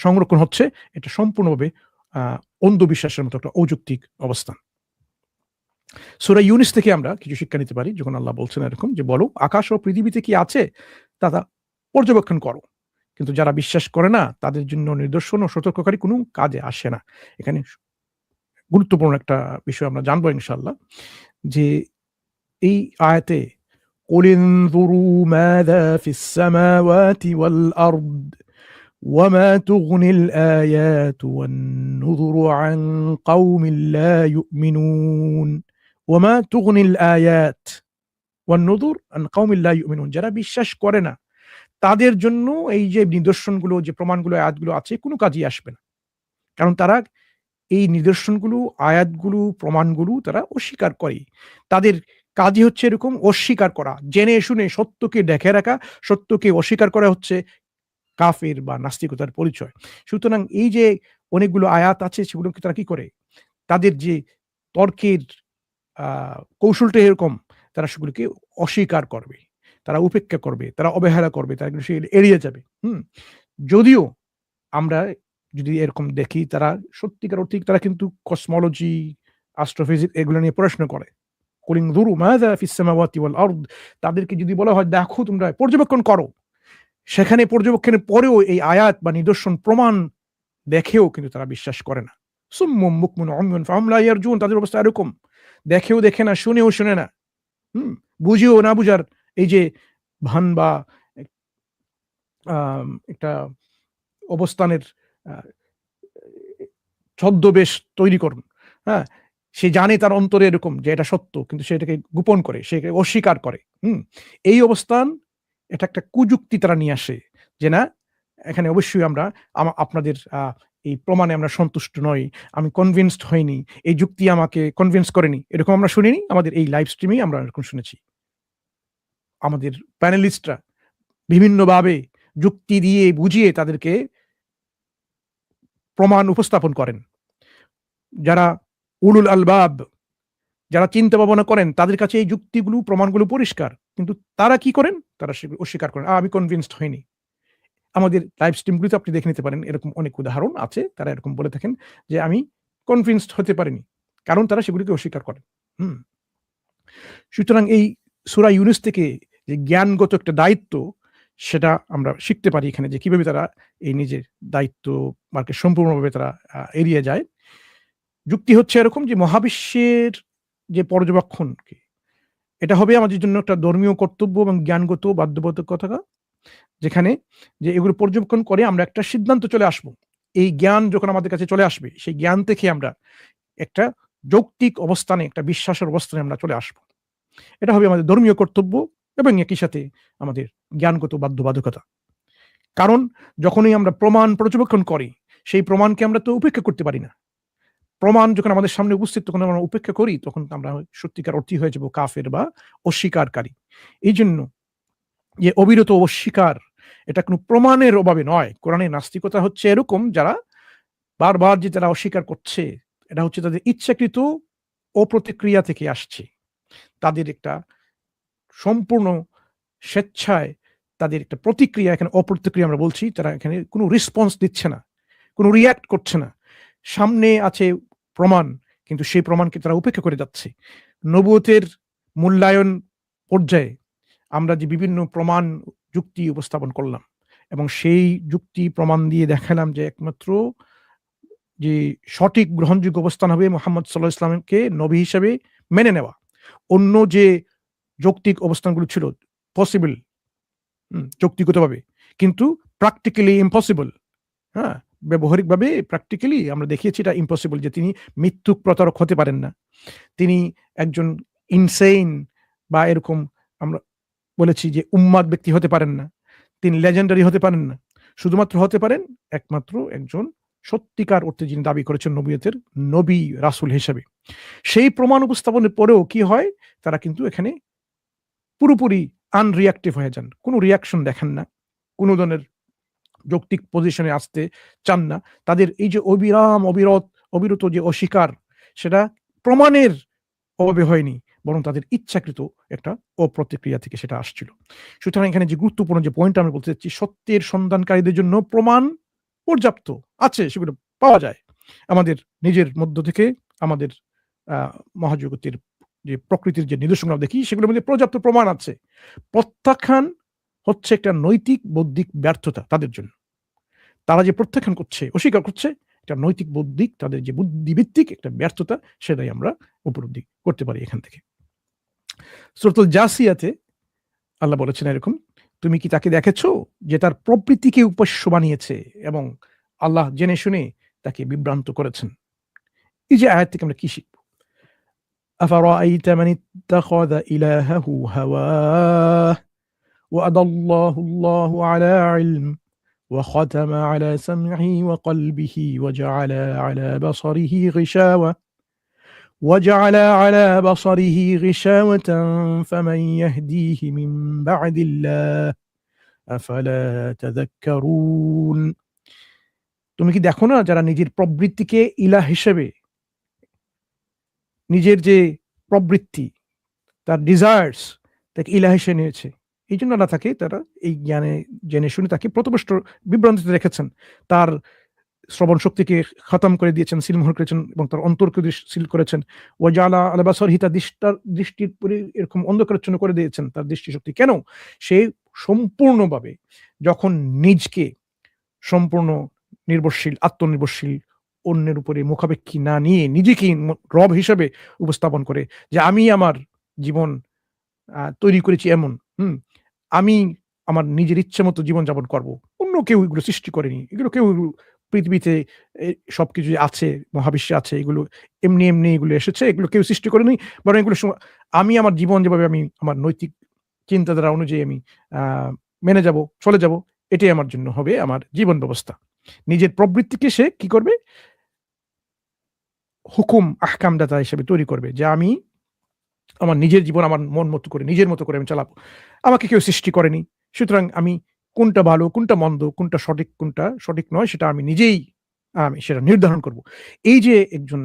সংরক্ষণ হচ্ছে, এটা সম্পূর্ণভাবে অন্ধবিশ্বাসের মতো একটা অযৌক্তিক অবস্থান। সূরা ইউনুস থেকে আমরা কিছু শিক্ষা নিতে পারি, যখন আল্লাহ বলছেন এরকম যে বলো আকাশ ও পৃথিবীতে কি আছে তা পর্যবেক্ষণ করো, কিন্তু যারা বিশ্বাস করে না তাদের জন্য নিদর্শন ও সতর্ককারী কোনো কাজে আসে না। এখানে গুরুত্বপূর্ণ একটা বিষয় আমরা জানবো ইনশাআল্লাহ যে এই আয়াতে قُلِ انظُرُوا ماذا في السماوات والأرض وما تغني الآيات والنذر عن قوم لا يؤمنون وما تغني الآيات والنذر عن قوم لا يؤمنون যারা বিশ্বাস করে না তাদের জন্য এই যে নিদর্শনগুলো যে প্রমাণগুলো আয়াতগুলো আছে কোনো কাজেই আসবে না। কারণ তারা এই নিদর্শনগুলো, আয়াতগুলো, প্রমাণগুলো তারা অস্বীকার করে। তাদের কাজই হচ্ছে এরকম অস্বীকার করা। জেনে শুনে সত্যকে ঢেকে রাখা, সত্যকে অস্বীকার করা হচ্ছে কাফের বা নাস্তিকতার পরিচয়। সুতরাং এই যে অনেকগুলো আয়াত আছে সেগুলোকে তারা কি করে? তাদের যে তর্কের আ কৌশলটা এরকম, তারা সেগুলোকে অস্বীকার করবে। তারা উপেক্ষা করবে, তারা অবহেলা করবে, তারা কিন্তু সেগুলো এড়িয়ে যাবে। যদিও আমরা যদি এরকম দেখি তারা সত্যিকার অর্থেই তারা কিন্তু কসমোলজি, অ্যাস্ট্রোফিজিক্স এগুলো নিয়ে পড়াশোনা করে। কুল ইনজুরু মাযা ফিস সামাওয়াতি ওয়াল আরদ তাদেরকে যদি বলা হয় দেখো তোমরা পর্যবেক্ষণ করো। সেখানে পর্যবেক্ষণের পরেও এই আয়াত বা নিদর্শন প্রমাণ দেখেও কিন্তু তারা বিশ্বাস করে না। সুম্মুম বুকমুন উময়ুন ফাহুম লা ইয়ারজুন তাদের অবস্থা এরকম। দেখেও দেখে না, শুনেও শুনে না। বুঝেও না বুঝার এই যে ভান বা একটা অবস্থানের আ ছদ্মবেশ তৈরি করুন। হ্যাঁ? সে জানে তার অন্তরে এরকম যে এটা সত্য কিন্তু সে এটাকে গোপন করে, সে এটাকে অস্বীকার করে। এই অবস্থান এটা একটা কুযুক্তি তারা নিয়ে আসে। যে না এখানে অবশ্যই আমরা আপনাদের এই প্রমাণে আমরা সন্তুষ্ট নই। আমি কনভিন্সড হইনি। এই যুক্তি আমাকে কনভিন্স করেনি। এরকম আমরা শুনিনি। আমাদের এই লাইভ স্ট্রিমেই আমরা এরকম শুনেছি। আমাদের প্যানেলিস্টরা বিভিন্নভাবে যুক্তি দিয়ে বুঝিয়ে তাদেরকে প্রমাণ উপস্থাপন করেন। যারা উলুল আলবাব যারা চিন্তা ভাবনা করেন তাদের কাছে এই যুক্তিগুলো প্রমাণগুলো পরিষ্কার। কিন্তু তারা কি করেন? তারা সেগুলো অস্বীকার করেন। আমি কনভিন্সড হইনি। আমাদের লাইভ স্ট্রিমগুলোতে আপনি দেখে নিতে পারেন এরকম অনেক উদাহরণ আছে। তারা এরকম বলে থাকেন যে আমি কনভিন্সড হতে পারিনি। কারণ তারা সেগুলোকে অস্বীকার করেন। হুম? সুতরাং এই সূরা ইউনূস থেকে যে জ্ঞানগত একটা দায়িত্ব সেটা আমরা শিখতে পারি এখানে যে কিভাবে তারা এই নিজের দায়িত্ব মার্কে সম্পূর্ণভাবে তারা এড়িয়ে যায়। যুক্তি হচ্ছে এরকম যে মহাবিশ্বের যে পর্যবেক্ষণ এটা হবে আমাদের জন্য একটা ধর্মীয় কর্তব্য এবং জ্ঞানগত বাধ্যবাধকতা যেখানে যে এগুলো পর্যবেক্ষণ করে আমরা একটা সিদ্ধান্ত চলে আসব। এই জ্ঞান যখন আমাদের কাছে চলে আসবে সেই জ্ঞান থেকে আমরা একটা যৌক্তিক অবস্থানে একটা বিশ্বাসের অবস্থানে আমরা চলে আসব। এটা হবে আমাদের ধর্মীয় কর্তব্য এবং একই সাথে আমাদের জ্ঞানগত বাধ্যবাধকতা। কারণ যখনই আমরা প্রমাণ পর্যবেক্ষণ করি সেই প্রমাণকে আমরা তো উপেক্ষা করতে পারি না। প্রমাণ যখন আমাদের সামনে উপস্থিত তখন আমরা উপেক্ষা করি তখন আমরা সত্যিকার অর্থী হয়ে যাব কাফের বা অস্বীকারী। এইজন্য যে অবিরত অস্বীকার এটা কোনো প্রমাণের অভাবে নয়। কোরআনের নাস্তিকতা হচ্ছে এরকম যারা বারবার যে তারা অস্বীকার করছে এটা হচ্ছে তাদের ইচ্ছাকৃত অপ্রতিক্রিয়া থেকে আসছে। তাদের একটা সম্পূর্ণ স্বেচ্ছায় তাদের একটা প্রতিক্রিয়া এখানে অপ্রতিক্রিয়া আমরা বলছি তারা এখানে কোনো রেসপন্স দিচ্ছে না, কোনো রিঅ্যাক্ট করছে না। সামনে আছে প্রমাণ কিন্তু সেই প্রমাণকে তারা উপেক্ষা করে যাচ্ছে। নবুয়তের মূল্যায়ন পর্যায়ে আমরা যে বিভিন্ন প্রমাণ যুক্তি উপস্থাপন করলাম এবং সেই যুক্তি প্রমাণ দিয়ে দেখালাম যে একমাত্র যে সঠিক গ্রহণযোগ্য অবস্থান হবে মুহাম্মদ সাল্লাল্লাহু আলাইহি ওয়াসাল্লামকে নবী হিসেবে মেনে নেওয়া। অন্য যে যৌক্তিক অবস্থানগুলো ছিল পসিবল যৌক্তিগতভাবে কিন্তু প্র্যাকটিক্যালি ইম্পসিবল। হ্যাঁ? ব্যবহারিকভাবে প্র্যাকটিক্যালি আমরা দেখিয়েছি এটা ইম্পসিবল যে তিনি মিথ্যুক প্রতারক হতে পারেন না। তিনি একজন ইনসেইন বা এরকম আমরা বলেছি যে উন্মাদ ব্যক্তি হতে পারেন না। তিনি লেজেন্ডারি হতে পারেন না। শুধুমাত্র হতে পারেন একমাত্র একজন সত্যিকার অর্থে যিনি দাবি করেছেন নবুয়তের নবী রাসূল হিসেবে। সেই প্রমাণ উপস্থাপনের পরেও কি হয়? তারা কিন্তু এখানে পুরোপুরি আনরিঅ্যাক্টিভ হয়ে যান। কোনো রিঅ্যাকশন দেখান না। কোনো ধরনের যৌক্তিক পজিশনে আসতে চান না। তাদের এই যে অবিরত যে অস্বীকার সেটা প্রমাণের অভাবে হয়নি বরং তাদের ইচ্ছাকৃত একটা অপ্রতিক্রিয়া থেকে সেটা আসছিল। সুতরাং এখানে যে গুরুত্বপূর্ণ যে পয়েন্ট আমি বলতে চাচ্ছি সত্যের সন্ধানকারীদের জন্য প্রমাণ পর্যাপ্ত আছে সেগুলো পাওয়া যায়। আমাদের নিজের মধ্য থেকে আমাদের মহাজগতের যে প্রকৃতির যে নিদর্শন আমরা দেখি সেগুলোর মধ্যে পর্যাপ্ত প্রমাণ আছে। প্রত্যাখ্যান হচ্ছে একটা নৈতিক বৌদ্ধিক ব্যর্থতা তাদের জন্য। তারা যে প্রত্যাখ্যান করছে, অস্বীকার করছে, একটা নৈতিক বৌদ্ধিক তাদের যে বুদ্ধিভিত্তিক একটা ব্যর্থতা, সেটাই আমরা উপলব্ধি করতে পারি এখান থেকে। সূরাতুল জাসিয়াতে আল্লাহ বলেছেন এরকম, তুমি কি তাকে দেখেছো যে তার প্রবৃত্তিকে উপাস্য বানিয়েছে এবং আল্লাহ জেনে শুনে তাকে বিভ্রান্ত করেছেন। এই যে আয়াত থেকে আমরা কি শিখব? আফারাআইতা মান ইত্তাখাযা ইলাহাহু হাওয়াহ ওয়া আদাল্লাহু আল্লাহু আলা ইলম ওয়া খাতামা আলা সামঈহি ওয়া কলবিহি ওয়া জাআলা আলা বাসারিহি গিশাওয়া وجعل على بصره غشاوة فمن يهديه من بعد الله أفلا تذكرون। তুমি কি দেখো না যারা নিজের প্রবৃত্তিকে ইলাহ হিসেবে, নিজের যে প্রবৃত্তি, তার ডিজায়ার্স, তাকে ইলাহ হিসেবে নিয়েছে, এই জন্য আল্লাহ তাকে, তারা এই জ্ঞানে জেনে শুনে তাকে পথভ্রষ্ট বিভ্রান্তিতে রেখেছেন। তার শ্রবণ শক্তিকে খতম করে দিয়েছেন, সিলমোহর করেছেন এবং তার অন্তরকে সিল করেছেন। ওয়াজালা আলা বাসারিহি, তার দৃষ্টির এরকম অন্ধকারাচ্ছন্ন করে দিয়েছেন তার দৃষ্টিশক্তি। কেন? সে সম্পূর্ণভাবে যখন নিজকে সম্পূর্ণ নির্ভরশীল, আত্মনির্ভরশীল, অন্যের উপরে মুখাপেক্ষী না নিয়ে নিজেকেই রব হিসেবে উপস্থাপন করে যে আমি আমার জীবন তৈরি করেছি এমন, আমি আমার নিজের ইচ্ছে মতো জীবনযাপন করব, অন্য কেউ এগুলো সৃষ্টি করেনি, এগুলো কেউ পৃথিবীতে সবকিছু আছে, মহাবিশ্বে আছে, এগুলো এমনি এমনি এগুলো এসেছে, এগুলো কেউ সৃষ্টি করেনি, বরং এগুলো আমি আমার জীবন যেভাবে আমি আমার নৈতিক চিন্তাধারা অনুযায়ী আমি মেনে যাব, চলে যাব, এটাই আমার জন্য হবে আমার জীবন ব্যবস্থা। নিজের প্রবৃত্তিকে সে কি করবে? হুকুম আহকামদাতা হিসেবে তৈরি করবে যে আমি আমার নিজের জীবন আমার মন মতো করে, নিজের মতো করে আমি চালাবো। আমাকে কেউ সৃষ্টি করেনি, সুতরাং আমি কোনটা ভালো, কোনটা মন্দ, কোনটা সঠিক, কোনটা সঠিক নয়, সেটা আমি নিজেই আমি সেটা নির্ধারণ করব। এই যে একজন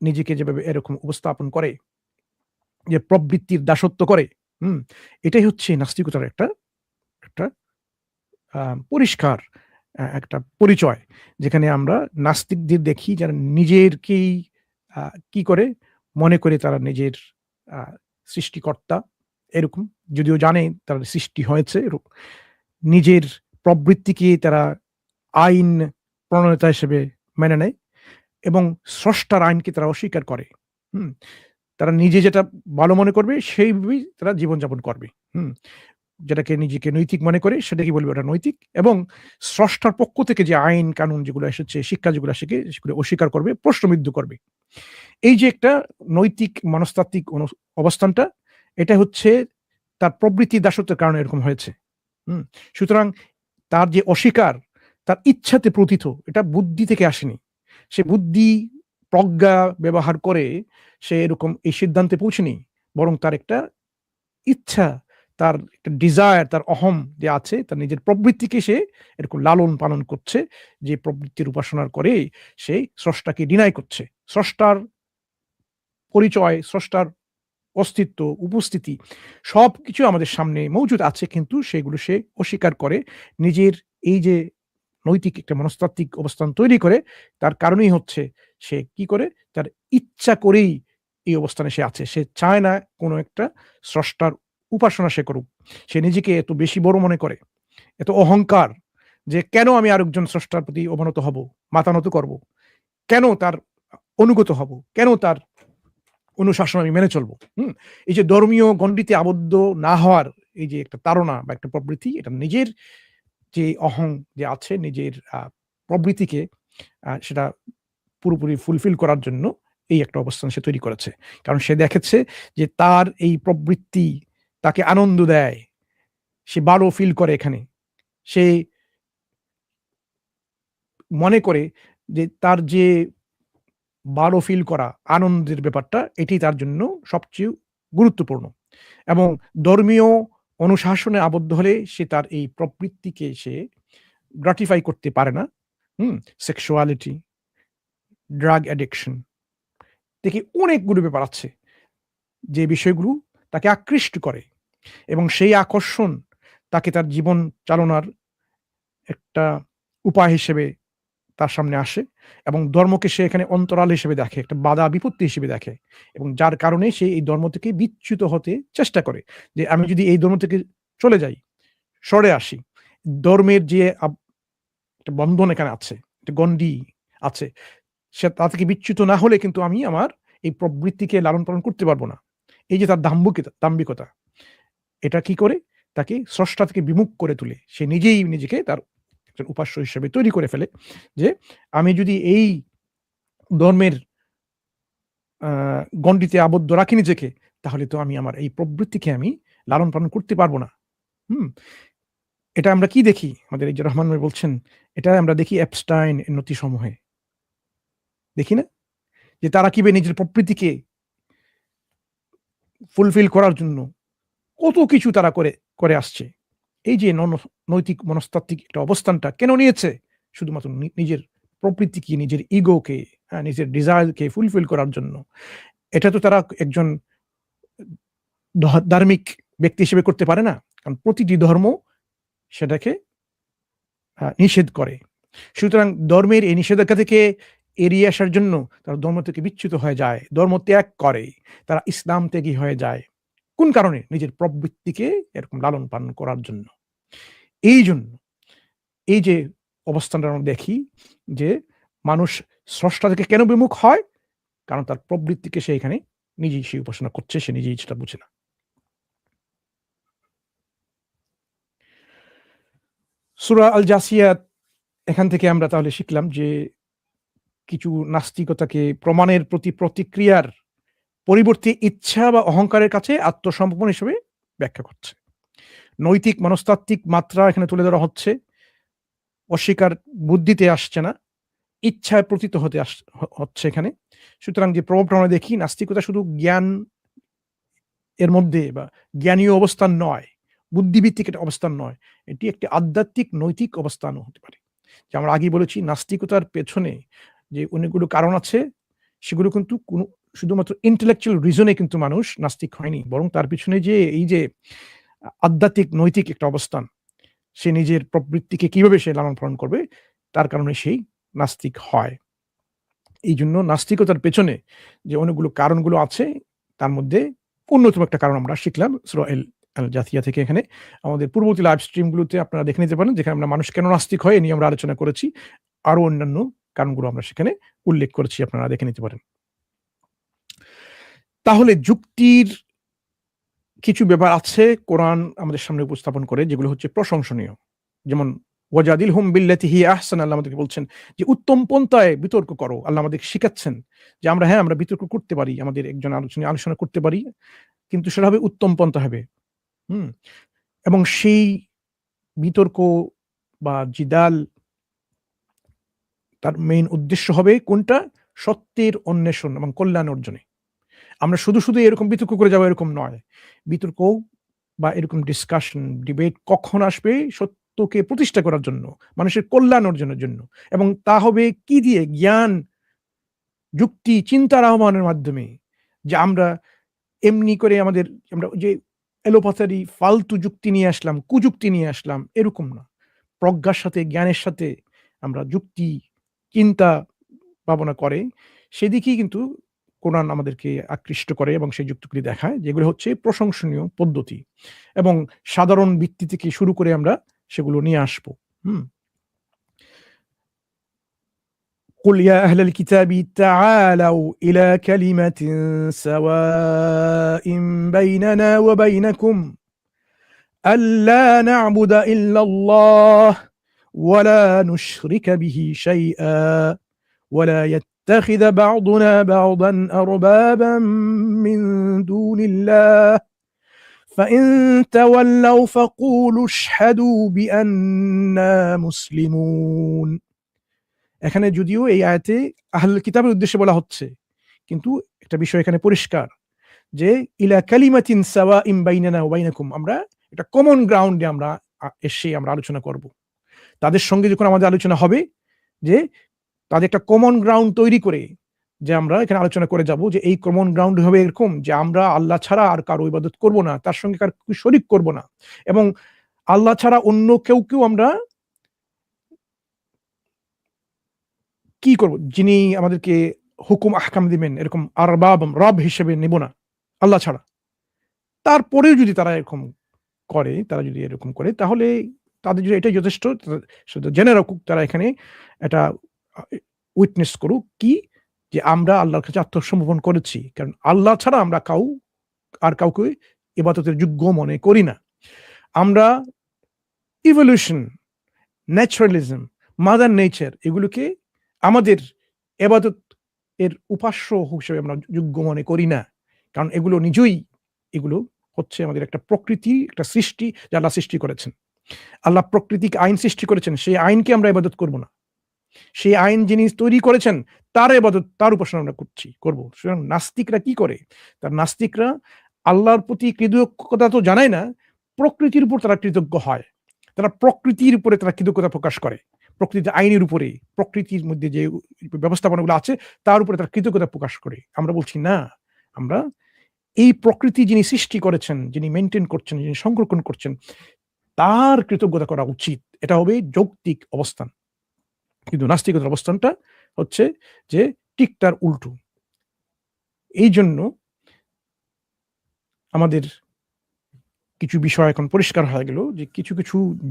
নিজেকে যেভাবে এরকম উপস্থাপন করে, যে প্রবৃত্তির দাসত্ব করে, এটাই হচ্ছে নাস্তিকতার একটা একটা পরিষ্কার একটা পরিচয়, যেখানে আমরা নাস্তিকদের দেখি যারা নিজেরকেই কি করে মনে করে তারা নিজের সৃষ্টিকর্তা, এরকম, যদিও জানে তারা সৃষ্টি হয়েছে, নিজের প্রবৃত্তিকে তারা আইন প্রণেতা হিসেবে মেনে নেয় এবং স্রষ্টার আইনকে তারা অস্বীকার করে। তারা নিজে যেটা ভালো মনে করবে সেইভাবেই তারা জীবনযাপন করবে। যেটাকে নিজেকে নৈতিক মনে করে সেটাকে বলবে ওটা নৈতিক, এবং স্রষ্টার পক্ষ থেকে যে আইন কানুন যেগুলো এসেছে, শিক্ষা যেগুলো আসে, সেগুলো অস্বীকার করবে, প্রশ্নবিদ্ধ করবে। এই যে একটা নৈতিক মনস্তাত্ত্বিক অবস্থানটা, এটা হচ্ছে তার প্রবৃত্তির দাসত্বের কারণে এরকম হয়েছে। সুতরাং তার যে অস্বীকার, তার ইচ্ছাতে প্রতীত, এটা বুদ্ধি থেকে আসেনি। সে বুদ্ধি প্রজ্ঞা ব্যবহার করে সে এরকম এই সিদ্ধান্তে পৌঁছেনি, বরং তার একটা ইচ্ছা, তার একটা ডিজায়ার, তার অহম যে আছে, তার নিজের প্রবৃত্তিকে সে এরকম লালন পালন করছে, যে প্রবৃত্তির উপাসনার করে সে স্রষ্টাকে ডিনাই করছে। স্রষ্টার পরিচয়, স্রষ্টার অস্তিত্ব, উপস্থিতি সবকিছু আমাদের সামনে মজুদ আছে, কিন্তু সেগুলো সে অস্বীকার করে নিজের এই যে নৈতিক একটা মনস্তাত্ত্বিক অবস্থান তৈরি করে। তার কারণেই হচ্ছে সে কি করে, তার ইচ্ছা করেই এই অবস্থানে সে আছে। সে চায় না কোনো একটা স্রষ্টার উপাসনা সে করুক। সে নিজেকে এত বেশি বড় মনে করে, এত অহংকার, যে কেন আমি আরেকজন স্রষ্টার প্রতি অবনত হব, মাথা নত করব, কেন তার অনুগত হব, কেন তার অনুশাসন আমি মেনে চলবো। এই যে ধর্মীয় গণ্ডিতে আবদ্ধ না হওয়ার এই যে একটা তাড়না বা একটা প্রবৃত্তি, এটা নিজের যে অহং যে আছে, নিজের প্রবৃত্তিকে সেটা পুরোপুরি ফুলফিল করার জন্য এই একটা অবস্থান সে তৈরি করেছে। কারণ সে দেখেছে যে তার এই প্রবৃত্তি তাকে আনন্দ দেয়, সে ভালো ফিল করে, এখানে সে মনে করে যে তার যে ভালো ফিল করা, আনন্দের ব্যাপারটা, এটি তার জন্য সবচেয়ে গুরুত্বপূর্ণ। এবং ধর্মীয় অনুশাসনে আবদ্ধ হলে সে তার এই প্রবৃত্তিকে সে গ্রাটিফাই করতে পারে না। সেক্সুয়ালিটি, ড্রাগ অ্যাডিকশন থেকে অনেকগুলো ব্যাপার আছে যে বিষয়গুলো তাকে আকৃষ্ট করে, এবং সেই আকর্ষণ তাকে তার জীবন চালনার একটা উপায় হিসেবে তার সামনে আসে, এবং ধর্মকে সে এখানে অন্তরাল হিসেবে দেখে, একটা বাধা বিপত্তি হিসেবে দেখে, এবং যার কারণে সে এই ধর্ম থেকে বিচ্যুত হতে চেষ্টা করে, যে আমি যদি এই ধর্ম থেকে চলে যাই, সরে আসি। ধর্মের যে একটা বন্ধন এখানে আছে, একটা গণ্ডি আছে, সে তা থেকে বিচ্যুত না হলে কিন্তু আমি আমার এই প্রবৃত্তিকে লালন পালন করতে পারবো না। এই যে তার দাম্ভিকতা, এটা কি করে? তাকে স্রষ্টা থেকে বিমুখ করে তুলে। সে নিজেই নিজেকে তার একজন উপাস্য হিসেবে তৈরি করে ফেলে যে, আমি যদি এই ধর্মের আ গণ্ডিতে আবদ্ধ রাখি নিজেকে, তাহলে তো আমি আমার এই প্রবৃত্তিকে আমি লালন পালন করতে পারবো না। হুম? এটা আমরা কি দেখি? আমাদের এই যে রহমান ভাই বলছেন, এটা আমরা দেখি এপস্টাইন এর নথিসমূহে। দেখি না? যে তারা কিভাবে নিজের প্রবৃত্তিকে ফুলফিল করার জন্য কত কিছু তারা করে আসছে। এই যে নৈতিক মনস্তাত্ত্বিক একটা অবস্থানটা কেন নিয়েছে? শুধুমাত্র নিজের প্রবৃত্তিকে, নিজের ইগোকে, নিজের ডিজায়ারকে ফুলফিল করার জন্য। এটা তো তারা একজন ধার্মিক ব্যক্তি হিসেবে করতে পারে না। কারণ প্রতিটি ধর্ম সেটাকে নিষেধ করে। সুতরাং ধর্মের এই নিষেধাজ্ঞা থেকে এড়িয়ে আসার জন্য তারা ধর্ম থেকে বিচ্যুত হয়ে যায়, ধর্ম ত্যাগ করে, তারা ইসলাম ত্যাগী হয়ে যায়। কোন কারণে? নিজের প্রবৃত্তিকে এরকম লালন পালন করার জন্য। এইজন্য এই যে অবস্থানটা আমরা দেখি যে মানুষ স্রষ্টা থেকে কেন বিমুখ হয়? কারণ তার প্রবৃত্তিকে সে এখানে নিজেই সে উপাসনা করছে, সে নিজেই সেটা বুঝে না। সূরা আল জাসিয়াত, এখান থেকে আমরা তাহলে শিখলাম যে কিছু নাস্তিকতাকে প্রমাণের প্রতি প্রতিক্রিয়ার পরিবর্তে ইচ্ছা বা অহংকারের কাছে আত্মসমর্পণ হিসেবে ব্যাখ্যা করছে। নৈতিক মনস্তাত্ত্বিক মাত্রা এখানে তুলে ধরা হচ্ছে। অস্বীকার বুদ্ধিতে আসছে না, ইচ্ছায় প্রতীত হতে হচ্ছে এখানে। সুতরাং যে প্রভাবটা আমরা দেখি, নাস্তিকতা শুধু জ্ঞান এর মধ্যে বা জ্ঞানীয় অবস্থান নয়, বুদ্ধিভিত্তিক একটা অবস্থান নয়। এটি একটি আধ্যাত্মিক নৈতিক অবস্থানও হতে পারে। যে আমরা আগেই বলেছি, নাস্তিকতার পেছনে যে অনেকগুলো কারণ আছে, সেগুলো কিন্তু কোনো শুধুমাত্র ইন্টেলেকচুয়াল রিজনে কিন্তু মানুষ নাস্তিক হয়নি। বরং তার পিছনে যে এই যে আধ্যাত্মিক নৈতিক একটা অবস্থান, সে নিজের প্রবৃত্তিকে কিভাবে সে লালন পালন করবে, তার কারণে সেই নাস্তিক হয়। এইজন্য নাস্তিকতার পেছনে যে অনেকগুলো কারণগুলো আছে, তার মধ্যে অন্যতম একটা কারণ আমরা শিখলাম সূরা আল জাথিয়া থেকে। এখানে আমাদের পূর্ববর্তী লাইভ স্ট্রিম গুলোতে আপনারা দেখে নিতে পারেন, যেখানে আমরা মানুষ কেন নাস্তিক হয় এ নিয়ে আমরা আলোচনা করেছি। আরো অন্যান্য কারণগুলো আমরা সেখানে উল্লেখ করেছি, আপনারা দেখে নিতে পারেন। তাহলে যুক্তির কিছু ব্যাপার আছে কোরআন আমাদের সামনে উপস্থাপন করে, যেগুলো হচ্ছে প্রশংসনীয়। যেমন ওয়াজাদিলহুম বিল্লাতি হিয়া আহসান, আল্লাহ আমাদেরকে বলছেন যে উত্তম পন্থায় বিতর্ক করো। আল্লাহ আমাদেরকে শিখাচ্ছেন যে আমরা বিতর্ক করতে পারি, আমাদের একজন আলোচনা করতে পারি, কিন্তু সেটা হবে উত্তম পন্থা হবে। হুম? এবং সেই বিতর্ক বা জিদাল, তার মেইন উদ্দেশ্য হবে কোনটা? সত্যের অন্বেষণ এবং কল্যাণ অর্জনে। আমরা শুধু এরকম বিতর্ক করে যাবো এরকম নয়। বিতর্ক বা এরকম ডিসকাশন, ডিবেট কখন আসবে? সত্যকে প্রতিষ্ঠা করার জন্য, মানুষের কল্যাণ অর্জনের জন্য। এবং তা হবে কি দিয়ে? জ্ঞান, যুক্তি, চিন্তার আহ্বানের মাধ্যমে। যে আমরা এমনি করে আমরা যে এলোপাথারি ফালতু যুক্তি নিয়ে আসলাম, কুযুক্তি নিয়ে আসলাম, এরকম না। প্রজ্ঞার সাথে, জ্ঞানের সাথে আমরা যুক্তি, চিন্তা ভাবনা করে সেদিকেই কিন্তু কোরআন আমাদেরকে আকৃষ্ট করে এবং সেই যুক্তিগুলি দেখায়, যেগুলো হচ্ছে প্রশংসনীয় পদ্ধতি এবং সাধারণ ভিত্তি থেকে শুরু করে আমরা সেগুলো নিয়ে আসবো। হুম? قل يا أهل الكتاب تعالوا إلى كلمة سواء بيننا وبينكم ألا نعبد إلا الله ولا نشرك به شيئا ولا يتخذ بعضنا بعضا أربابا من دون الله فإن تولوا فقولوا اشهدوا بأننا مسلمون। এখানে যদিও এই আয়াতে আহলুল কিতাবের উদ্দেশ্যে বলা হচ্ছে, কিন্তু একটা বিষয় এখানে পরিষ্কার যে ইলা কালিমাতিন সাওয়াইন বাইনানা ওয়া বাইনাকুম, আমরা একটা কমন গ্রাউন্ডে আমরা এসে আমরা আলোচনা করব। তাদের সঙ্গে যখন আমাদের আলোচনা হবে, যে তাদের একটা কমন গ্রাউন্ড তৈরি করে যে আমরা এখানে আলোচনা করে যাব যে এই কমন গ্রাউন্ড হবে এরকম যে আমরা আল্লাহ ছাড়া আর কারো ইবাদত করব না, তার সঙ্গে কারো শরীক করব না, এবং আল্লাহ ছাড়া অন্য কেউ আমরা কি করব? যিনি আমাদেরকে হুকুম আহকাম দিবেন, এরকম রব হিসেবে নেব না আল্লাহ ছাড়া। তারপরেও যদি তারা এরকম করে, তারা যদি এরকম করে, তাহলে তাদের যদি এটাই যথেষ্ট, শুধু জেনে রাখুক তারা এখানে এটা উইটনেস করুক কি, যে আমরা আল্লাহর কাছে আত্মসমর্পণ করেছি, কারণ আল্লাহ ছাড়া আমরা কাউকে ইবাদতের যোগ্য মনে করি না। আমরা ইভলিউশন, ন্যাচারালিজম, মাদার নেচার, এগুলোকে আমাদের ইবাদত এর উপাস্য হিসেবে আমরা যোগ্য মনে করি না, কারণ এগুলো হচ্ছে আমাদের একটা প্রকৃতি, একটা সৃষ্টি যা আল্লাহ সৃষ্টি করেছেন। আল্লাহ প্রকৃতিক আইন সৃষ্টি করেছেন, সেই আইনকে আমরা ইবাদত করব না। সেই আইন যিনি তৈরি করেছেন তার ইবাদত, তার উপাসনা আমরা করব। সুতরাং নাস্তিকরা কি করে, তার নাস্তিকরা আল্লাহর প্রতি কৃতজ্ঞতা তো জানায় না, প্রকৃতির উপর তারা কৃতজ্ঞ হয়। তারা প্রকৃতির উপরে তারা কৃতজ্ঞতা প্রকাশ করে, প্রকৃতির আইনের উপরে, প্রকৃতির মধ্যে যে ব্যবস্থাপনাগুলো আছে তার উপরে তারা কৃতজ্ঞতা প্রকাশ করে। আমরা বলছি না, আমরা এই প্রকৃতি যিনি সৃষ্টি করেছেন, যিনি মেনটেন করছেন, যিনি সংরক্ষণ করছেন, তার কৃতজ্ঞতা করা উচিত। এটা হবে যৌক্তিক অবস্থান। কিন্তু নাস্তিকতার অবস্থানটা হচ্ছে যে ঠিক তার উল্টো। এই জন্য আমাদের কিছু বিষয় এখন পরিষ্কার হয়ে গেল যে কিছু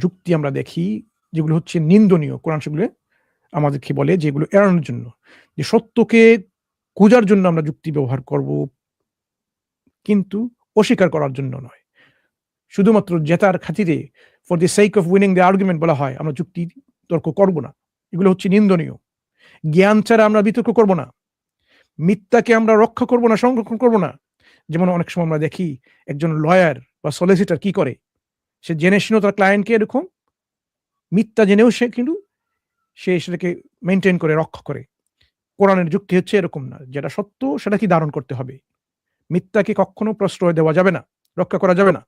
যুক্তি আমরা দেখি যেগুলো হচ্ছে নিন্দনীয়, কোরআন সেগুলো আমাদেরকে বলে যেগুলো এড়ানোর জন্য, যে সত্যকে খোঁজার জন্য আমরা যুক্তি ব্যবহার করব, কিন্তু অস্বীকার করার জন্য নয়। শুধুমাত্র জেতার খাতিরে, for the sake of winning the argument বলা হয়, আমরা যুক্তি তর্ক করব না। এগুলো হচ্ছে নিন্দনীয়। জ্ঞান ছাড়া আমরা বিতর্ক করব না। মিথ্যাকে আমরা রক্ষা করব না, সংরক্ষণ করব না। যেমন অনেক সময় আমরা দেখি একজন লয়ার বা সলিসিটার কি করে, সে জেনে শুনেও তার ক্লায়েন্টকে এরকম মিথ্যা জেনেও সে সেটাকে মেনটেন করে, রক্ষা করে। কোরআনের যুক্তি হচ্ছে এরকম না, যেটা সত্য সেটা কি ধারণ করতে হবে, মিথ্যাকে কখনো প্রশ্রয় দেওয়া যাবে না, রক্ষা করা যাবে না।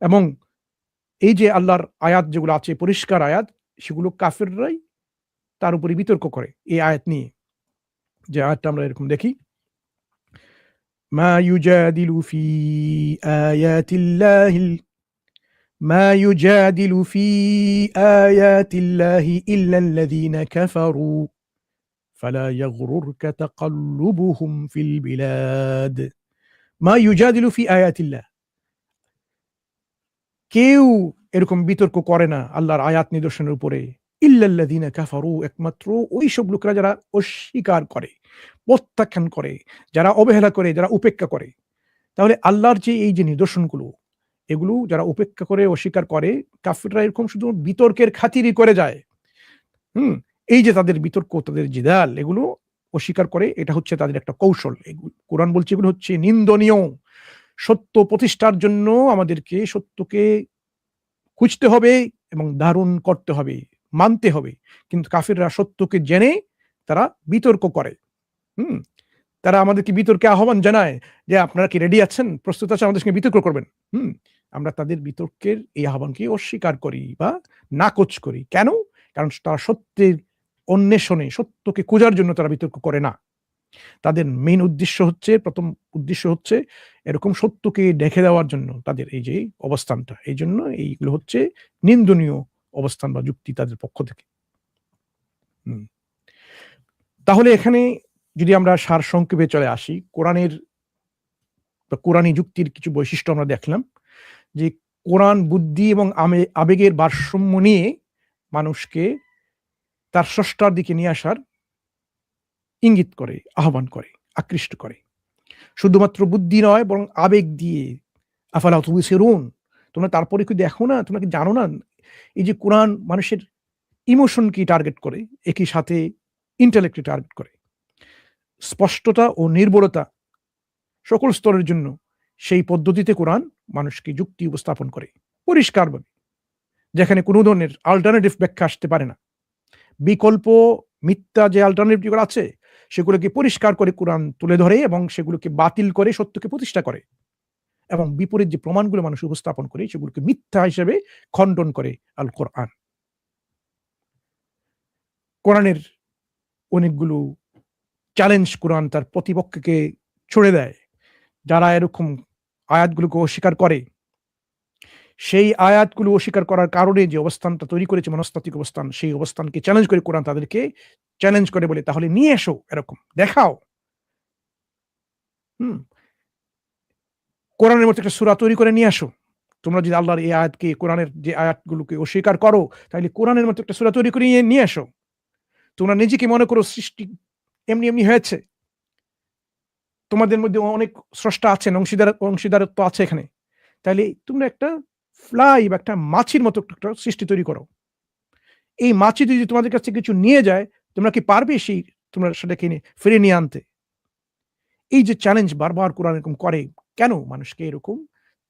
এবং এই যে আল্লাহর আয়াত যেগুলো আছে, পরিষ্কার আয়াত, সেগুলো কাফিররাই তার উপরে বিতর্ক করে এই আয়াত নিয়ে। যে আয়াতটা আমরা এরকম দেখি, মা ইউজাদিলু ফি আয়াতিল্লাহি ইল্লাল্লাযীনা কাফারু ফালা ইয়াগরুরকা তাকাল্লুবুহুম ফিল বিলাদ। মা ইউজাদিলু ফি আয়াতিল্লাহ, কেউ এরকম বিতর্ক করে না আল্লাহর আয়াত নিদর্শনের উপরে, ইল্লাল্লাযীনা কাফারু, একমাত্র ওই সব লোকেরা যারা অস্বীকার করে, প্রত্যাখ্যান করে, যারা অবহেলা করে, যারা উপেক্ষা করে। তাহলে আল্লাহর যে এই যে নিদর্শনগুলো, এগুলো যারা উপেক্ষা করে, অস্বীকার করে, কাফিররা এরকম শুধু বিতর্কের খাতিরই করে যায়। এই যে তাদের বিতর্ক, তাদের জিদাল, এগুলো অস্বীকার করে, এটা হচ্ছে তাদের একটা কৌশল। কোরআন বলছে এগুলো হচ্ছে নিন্দনীয়। সত্য প্রতিষ্ঠার জন্য আমাদেরকে সত্যকে খুঁজতে হবে এবং ধারণ করতে হবে, মানতে হবে। কিন্তু কাফিররা সত্যকে জেনে তারা বিতর্ক করে। তারা আমাদেরকে বিতর্কে আহ্বান জানায় যে আপনারা কি রেডি আছেন, প্রস্তুত আছেন আমাদের সঙ্গে বিতর্ক করবেন। আমরা তাদের বিতর্কের এই আহ্বানকে অস্বীকার করি বা নাকচ করি। কেন? কারণ তারা সত্যের অন্বেষণে, সত্যকে খোঁজার জন্য তারা বিতর্ক করে না। তাদের মেইন উদ্দেশ্য হচ্ছে, প্রথম উদ্দেশ্য হচ্ছে এরকম সত্যকে দেখে দেওয়ার জন্য তাদের এই যে অবস্থানটা। এই জন্য এইগুলো হচ্ছে নিন্দনীয় অবস্থান বা যুক্তি তাদের পক্ষ থেকে। তাহলে এখানে যদি আমরা সারসংক্ষেপে চলে আসি, কোরআনী যুক্তির কিছু বৈশিষ্ট্য আমরা দেখলাম, যে কোরআন বুদ্ধি এবং আবেগের ভারসাম্য নিয়ে মানুষকে তার স্রষ্টার দিকে নিয়ে আসার ইঙ্গিত করে, আহ্বান করে, আকৃষ্ট করে। শুধুমাত্র বুদ্ধি নয়, বরং আবেগ দিয়ে। আফালা তুবসিরুন, তোমরা তারপরে কি দেখো না, তোমরা কি জানো না? এই যে কোরআন মানুষের ইমোশনকে টার্গেট করে, একই সাথে ইন্টেলেক্টকে টার্গেট করে। স্পষ্টতা ও নির্ভরতা সকল স্তরের জন্য সেই পদ্ধতিতে কোরআন মানুষকে যুক্তি উপস্থাপন করে পরিষ্কারভাবে, যেখানে কোনো ধরনের অল্টারনেটিভ ব্যাখ্যা আসতে পারে না। বিকল্প মিথ্যা যে অল্টারনেটিভ আছে সেগুলোকে পরিষ্কার করে কোরআন তুলে ধরে এবং সেগুলোকে বাতিল করে সত্যকে প্রতিষ্ঠা করে, এবং বিপরীত যে প্রমাণগুলো মানুষ উপস্থাপন করে সেগুলোকে মিথ্যা হিসেবে খণ্ডন করে আল কোরআন। কোরআনের অনেকগুলো চ্যালেঞ্জ কোরআন তার প্রতিপক্ষকে ছড়ে দেয়। যারা এরকম আয়াতগুলোকে অস্বীকার করে, সেই আয়াতগুলো অস্বীকার করার কারণে যে অবস্থানটা তৈরি করেছে, মনস্তাত্ত্বিক অবস্থান, সেই অবস্থানকে চ্যালেঞ্জ করে কোরআন তাদেরকে চ্যালেঞ্জ করে বলে, তাহলে নিয়ে এসো, এরকম দেখাও। কোরআনের মতো একটা সূরা তৈরি করে নিয়ে আসো, তোমরা যদি আল্লাহর এই আয়াতকে, কোরআনের যে আয়াতগুলোকে অস্বীকার করো, তাহলে কোরআনের মতো একটা সূরা তৈরি করে নিয়ে এসো। তোমরা নিজেকে মনে করো সৃষ্টি এমনি এমনি হয়েছে, তোমাদের মধ্যে অনেক স্রষ্টা আছেন, অংশীদারত্ব আছে এখানে, তাহলে তোমরা একটা ফ্লাই বা একটা মাছির মতো একটা সৃষ্টি তৈরি করো। এই মাছি যদি তোমাদের কাছে কিছু নিয়ে যায়, তোমরা কি পারবে তোমরা সেটাকে ফিরে নিয়ে আনতে? এই যে চ্যালেঞ্জ বারবার কোরআন এরকম করে, কেন মানুষকে এরকম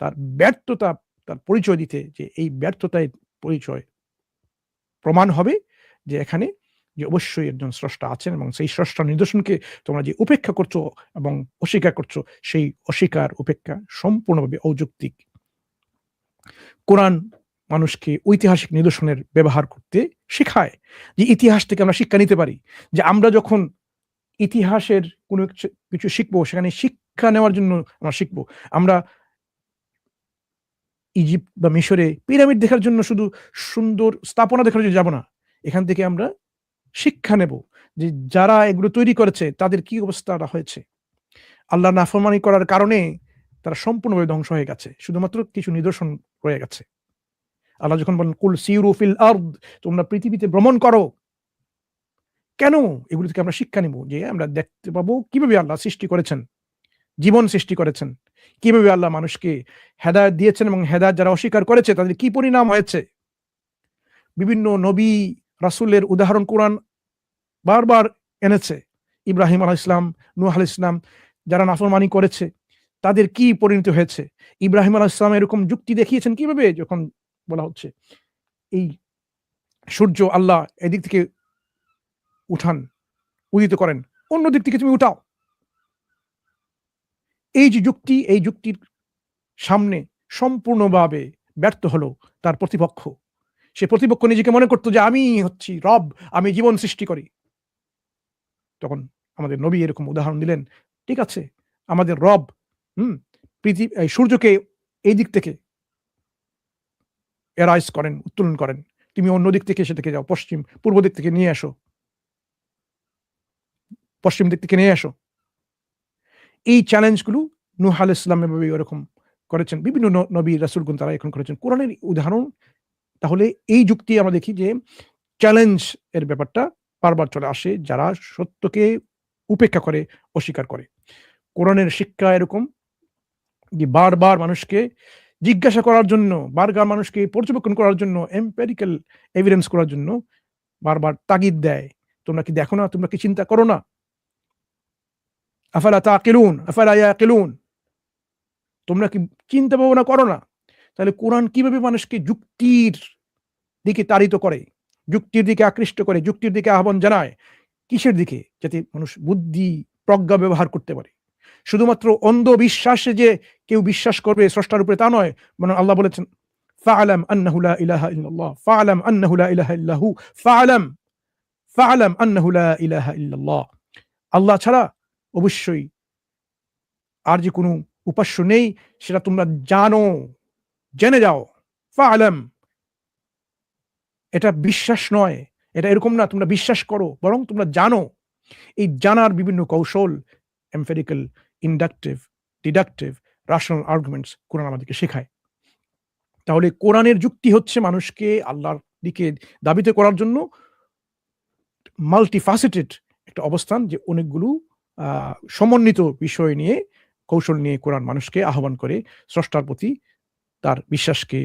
তার ব্যর্থতা, তার পরিচয় দিতে, যে এই ব্যর্থতায় পরিচয় প্রমাণ হবে যে এখানে যে অবশ্যই একজন স্রষ্টা আছেন, এবং সেই স্রষ্টার নিদর্শনকে তোমরা যে উপেক্ষা করছো এবং অস্বীকার করছো, সেই অস্বীকার উপেক্ষা সম্পূর্ণভাবে অযৌক্তিক। কোরআন মানুষকে ঐতিহাসিক নিদর্শনের ব্যবহার করতে শেখায়, যে ইতিহাস থেকে আমরা শিক্ষা নিতে পারি, যে আমরা যখন ইতিহাসের কোনো কিছু শিখবো, সেখানে শিক্ষা নেওয়ার জন্য আমরা শিখবো। আমরা ইজিপ্ট বা মিশরে পিরামিড দেখার জন্য, শুধু সুন্দর স্থাপনা দেখার জন্য যাব না। এখান থেকে আমরা শিক্ষা নেব যে যারা এগুলো তৈরি করেছে তাদের কি অবস্থাটা হয়েছে। আল্লাহ নাফরমানি করার কারণে তারা সম্পূর্ণভাবে ধ্বংস হয়ে গেছে, শুধুমাত্র কিছু নিদর্শন রয়ে গেছে। আল্লাহ যখন বলেন কুল সিরু ফিল আরদ, তোমরা পৃথিবীতে ভ্রমণ করো, কেন? এগুলো থেকে আমরা শিক্ষা নিব, যে আমরা দেখতে পাবো কিভাবে আল্লাহ সৃষ্টি করেছেন, জীবন সৃষ্টি করেছেন, কিভাবে আল্লাহ মানুষকে হেদায়েত দিয়েছেন, এবং হেদায়েত যারা অস্বীকার করেছে তাদের কি পরিণাম হয়েছে। বিভিন্ন নবী রাসূলের উদাহরণ কোরআন বারবার এনেছে। ইব্রাহিম আলাইহিস সালাম, নূহ আলাইহিস সালাম, যারা নাফরমানি করেছে তাদের কি পরিণতি হয়েছে। ইব্রাহিম আলাইহিস সালাম এরকম যুক্তি দেখিয়েছেন কিভাবে, যখন বলা হচ্ছে এই সূর্য আল্লাহ এদিক থেকে উঠান, উদিত করেন, অন্য দিক থেকে তুমি উঠাও। এই যে যুক্তি, এই যুক্তির সামনে সম্পূর্ণভাবে ব্যর্থ হলো তার প্রতিপক্ষ। সে প্রতিপক্ষ নিজেকে মনে করতো যে আমি হচ্ছি রব, আমি জীবন সৃষ্টি করি। তখন আমাদের নবী এরকম উদাহরণ দিলেন, ঠিক আছে, আমাদের রব এই সূর্যকে এই দিক থেকে এরাইজ করেন, উত্তোলন করেন, তুমি অন্য দিক থেকে সেটাকে যাও, পূর্ব দিক থেকে নিয়ে আসো, পশ্চিম দিক থেকে নিয়ে আসো। এই চ্যালেঞ্জগুলো নূহ আলাইহিস সালাম এভাবে এরকম করেছেন, বিভিন্ন নবী রাসূলগণ তারা এখন করেছেন। কোরআনের উদাহরণ, তাহলে এই যুক্তি আমরা দেখি যে চ্যালেঞ্জ এর ব্যাপারটা বারবার চলে আসে যারা সত্যকে উপেক্ষা করে, অস্বীকার করে। কোরআনের শিক্ষা এরকম যে বারবার মানুষকে জিজ্ঞাসা করার জন্য, বারবার মানুষকে পর্যবেক্ষণ করার জন্য, এম্পিরিক্যাল এভিডেন্স করার জন্য বারবার তাগিদ দেয়। তোমরা কি দেখো না? তোমরা কি চিন্তা করো না? আফালা তাকিলুন আফালা ইয়াকিলুন, তোমরা কি চিন্তা ভাবনা করো না? তাহলে কোরআন কিভাবে মানুষকে যুক্তির দিকে তাড়িত করে, যুক্তির দিকে আকৃষ্ট করে, যুক্তির দিকে আহ্বান জানায়। কিসের দিকে? যাতে মানুষ বুদ্ধি প্রজ্ঞা ব্যবহার করতে পারে। শুধুমাত্র অন্ধ বিশ্বাসে যে কেউ বিশ্বাস করবে স্রষ্টার উপরে তা নয়, মানে আল্লাহ বলেছেন ফাআলাম আন্নাহু লা ইলাহা ইল্লাল্লাহ, ফাআলাম আন্নাহু লা ইলাহা ইল্লাহু, ফাআলাম আন্নাহু লা ইলাহা ইল্লাল্লাহ। আল্লাহ ছাড়া অবশ্যই আর যে কোনো উপাস্য নেই, সেটা তোমরা জানো, জেনে যাও। ফাআলাম, এটা বিশ্বাস নয়, এটা এরকম না তোমরা বিশ্বাস করো, বরং তোমরা জানো। এই জানার বিভিন্ন কৌশল, এমপেরিক্যাল, ইন্ডাকটিভ, ডিডাকটিভ, রাশনাল আর্গুমেন্টস কোরআন আমাদেরকে শেখায়। তাহলে কোরআনের যুক্তি হচ্ছে মানুষকে আল্লাহর দিকে দাবিত করার জন্য মাল্টিফাসেটেড একটা অবস্থান, যে অনেকগুলো সমন্বিত বিষয় নিয়ে, কৌশল নিয়ে কোরআন মানুষকে আহ্বান করে স্রষ্টার প্রতি তার বিশ্বাসকে,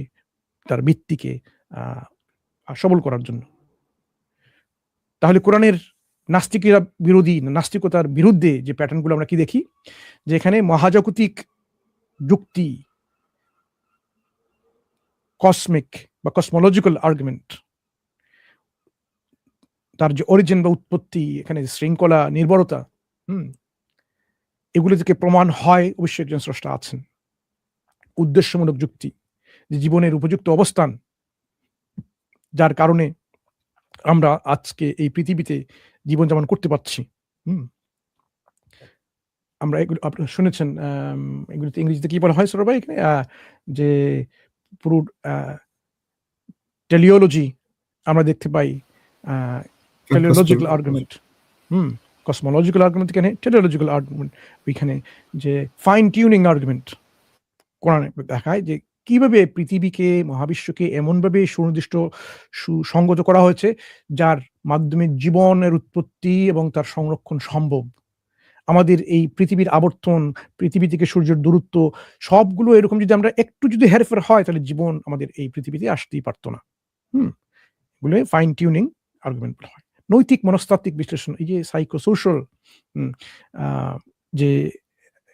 তার ভিত্তিকে সবল করার জন্য। তাহলে কোরআনের নাস্তিকেরা বিরোধী, নাস্তিকতার বিরুদ্ধে যে প্যাটার্নগুলো আমরা কি দেখি, যে এখানে মহাজাগতিক যুক্তি, কসমিক বা কসমোলজিক্যাল আর্গুমেন্ট, তার যে অরিজিন বা উৎপত্তি, এখানে শৃঙ্খলা, নির্ভরতা, এগুলো থেকে প্রমাণ হয় অবশ্যই একজন স্রষ্টা আছেন। উদ্দেশ্যমূলক যুক্তি, যে জীবনের উপযুক্ত অবস্থান, যার কারণে আমরা আজকে এই পৃথিবীতে জীবনযাপন করতে পারছি। আমরা এগুলো আপনারা শুনেছেন, এগুলোতে ইংরেজিতে কি বলা হয় সৌরভ ভাই এখানে, যে পুরো টেলিওলজি আমরা দেখতে পাই, টেলিওলজিক্যাল আর্গুমেন্ট, কসমোলজিক্যাল আর্গুমেন্ট এখানে, টেলিওলজিক্যাল আর্গুমেন্ট ওইখানে, যে ফাইন টিউনিং আর্গুমেন্ট কোরআনে দেখায় যে কিভাবে পৃথিবীকে, মহাবিশ্বকে এমনভাবে সুনির্দিষ্ট সুসংগত করা হয়েছে যার মাধ্যমে জীবনের উৎপত্তি এবং তার সংরক্ষণ সম্ভব। আমাদের এই পৃথিবীর আবর্তন, পৃথিবী থেকে সূর্যের দূরত্ব সবগুলো এরকম যদি আমরা একটু যদি হেরফের হয় তাহলে জীবন আমাদের এই পৃথিবীতে আসতেই পারত না। হুম? এগুলো ফাইন টিউনিং আর্গুমেন্ট বলা হয়। নৈতিক মনস্তাত্ত্বিক বিশ্লেষণ, এই যে সাইকোসোশ্যাল আ যে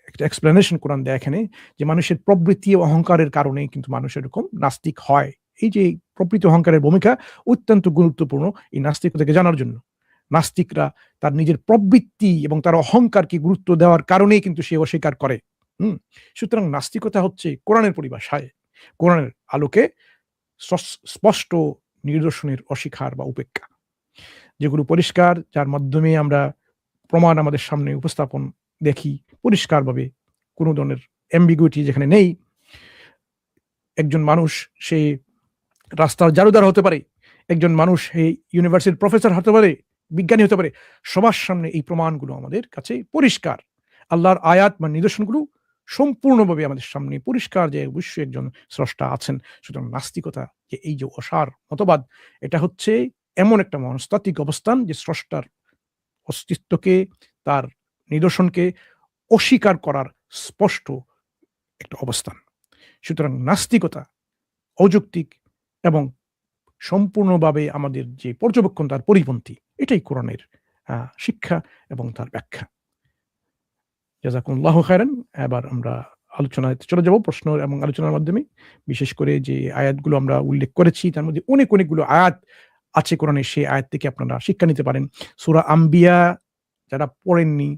একটা এক্সপ্লেনেশন কোরআন দেয় এখানে, যে মানুষের প্রবৃত্তি ও অহংকারের কারণে কিন্তু মানুষ এরকম নাস্তিক হয়। এই যে প্রবৃত্তি অহংকারের ভূমিকা অত্যন্ত গুরুত্বপূর্ণ এই নাস্তিকতাকে জানার জন্য। নাস্তিকরা তার নিজের প্রবৃত্তি এবং তার অহংকারকে গুরুত্ব দেওয়ার কারণেই কিন্তু সে অস্বীকার করে। হুম? সুতরাং নাস্তিকতা হচ্ছে কোরআনের পরিভাষায়, কোরআনের আলোকে স্পষ্ট নিদর্শনের অস্বীকার বা উপেক্ষা। যেগুলো পরিষ্কার, যার মাধ্যমে আমরা প্রমাণ আমাদের সামনে উপস্থাপন দেখি পরিষ্কারভাবে, কোনো ধরনের অ্যাম্বিগুইটি যেখানে নেই। একজন মানুষ সে রাস্তার জারুদার হতে পারে, একজন মানুষ এই ইউনিভার্সিটির প্রফেসর হতে পারে, বিজ্ঞানী হতে পারে। সবার সামনে এই প্রমাণগুলো আমাদের কাছে পরিষ্কার। আল্লাহর আয়াত বা নিদর্শনগুলো সম্পূর্ণভাবে আমাদের সামনে পরিষ্কার যে অবশ্যই একজন স্রষ্টা আছেন। সুতরাং নাস্তিকতা, যে এই যে অসার মতবাদ, এটা হচ্ছে এমন একটা মনস্তাত্ত্বিক অবস্থান যে স্রষ্টার অস্তিত্বকে, তার নিদর্শনকে অস্বীকার করার স্পষ্ট একটা অবস্থান। সুতরাং নাস্তিকতা অযৌক্তিক এবং সম্পূর্ণভাবে আমাদের যে পর্যবেক্ষণ তার পরিপন্থী। এটাই কোরআনের শিক্ষা এবং তার ব্যাখ্যা। জাযাকুমুল্লাহু খায়রান। এবার আমরা আলোচনায় চলে যাব, প্রশ্ন এবং আলোচনার মাধ্যমে। বিশেষ করে যে আয়াতগুলো আমরা উল্লেখ করেছি তার মধ্যে অনেকগুলো আয়াত আছে কোরআনের, সেই আয়াত থেকে আপনারা শিক্ষা নিতে পারেন। সূরা আম্বিয়া যারা পড়েননি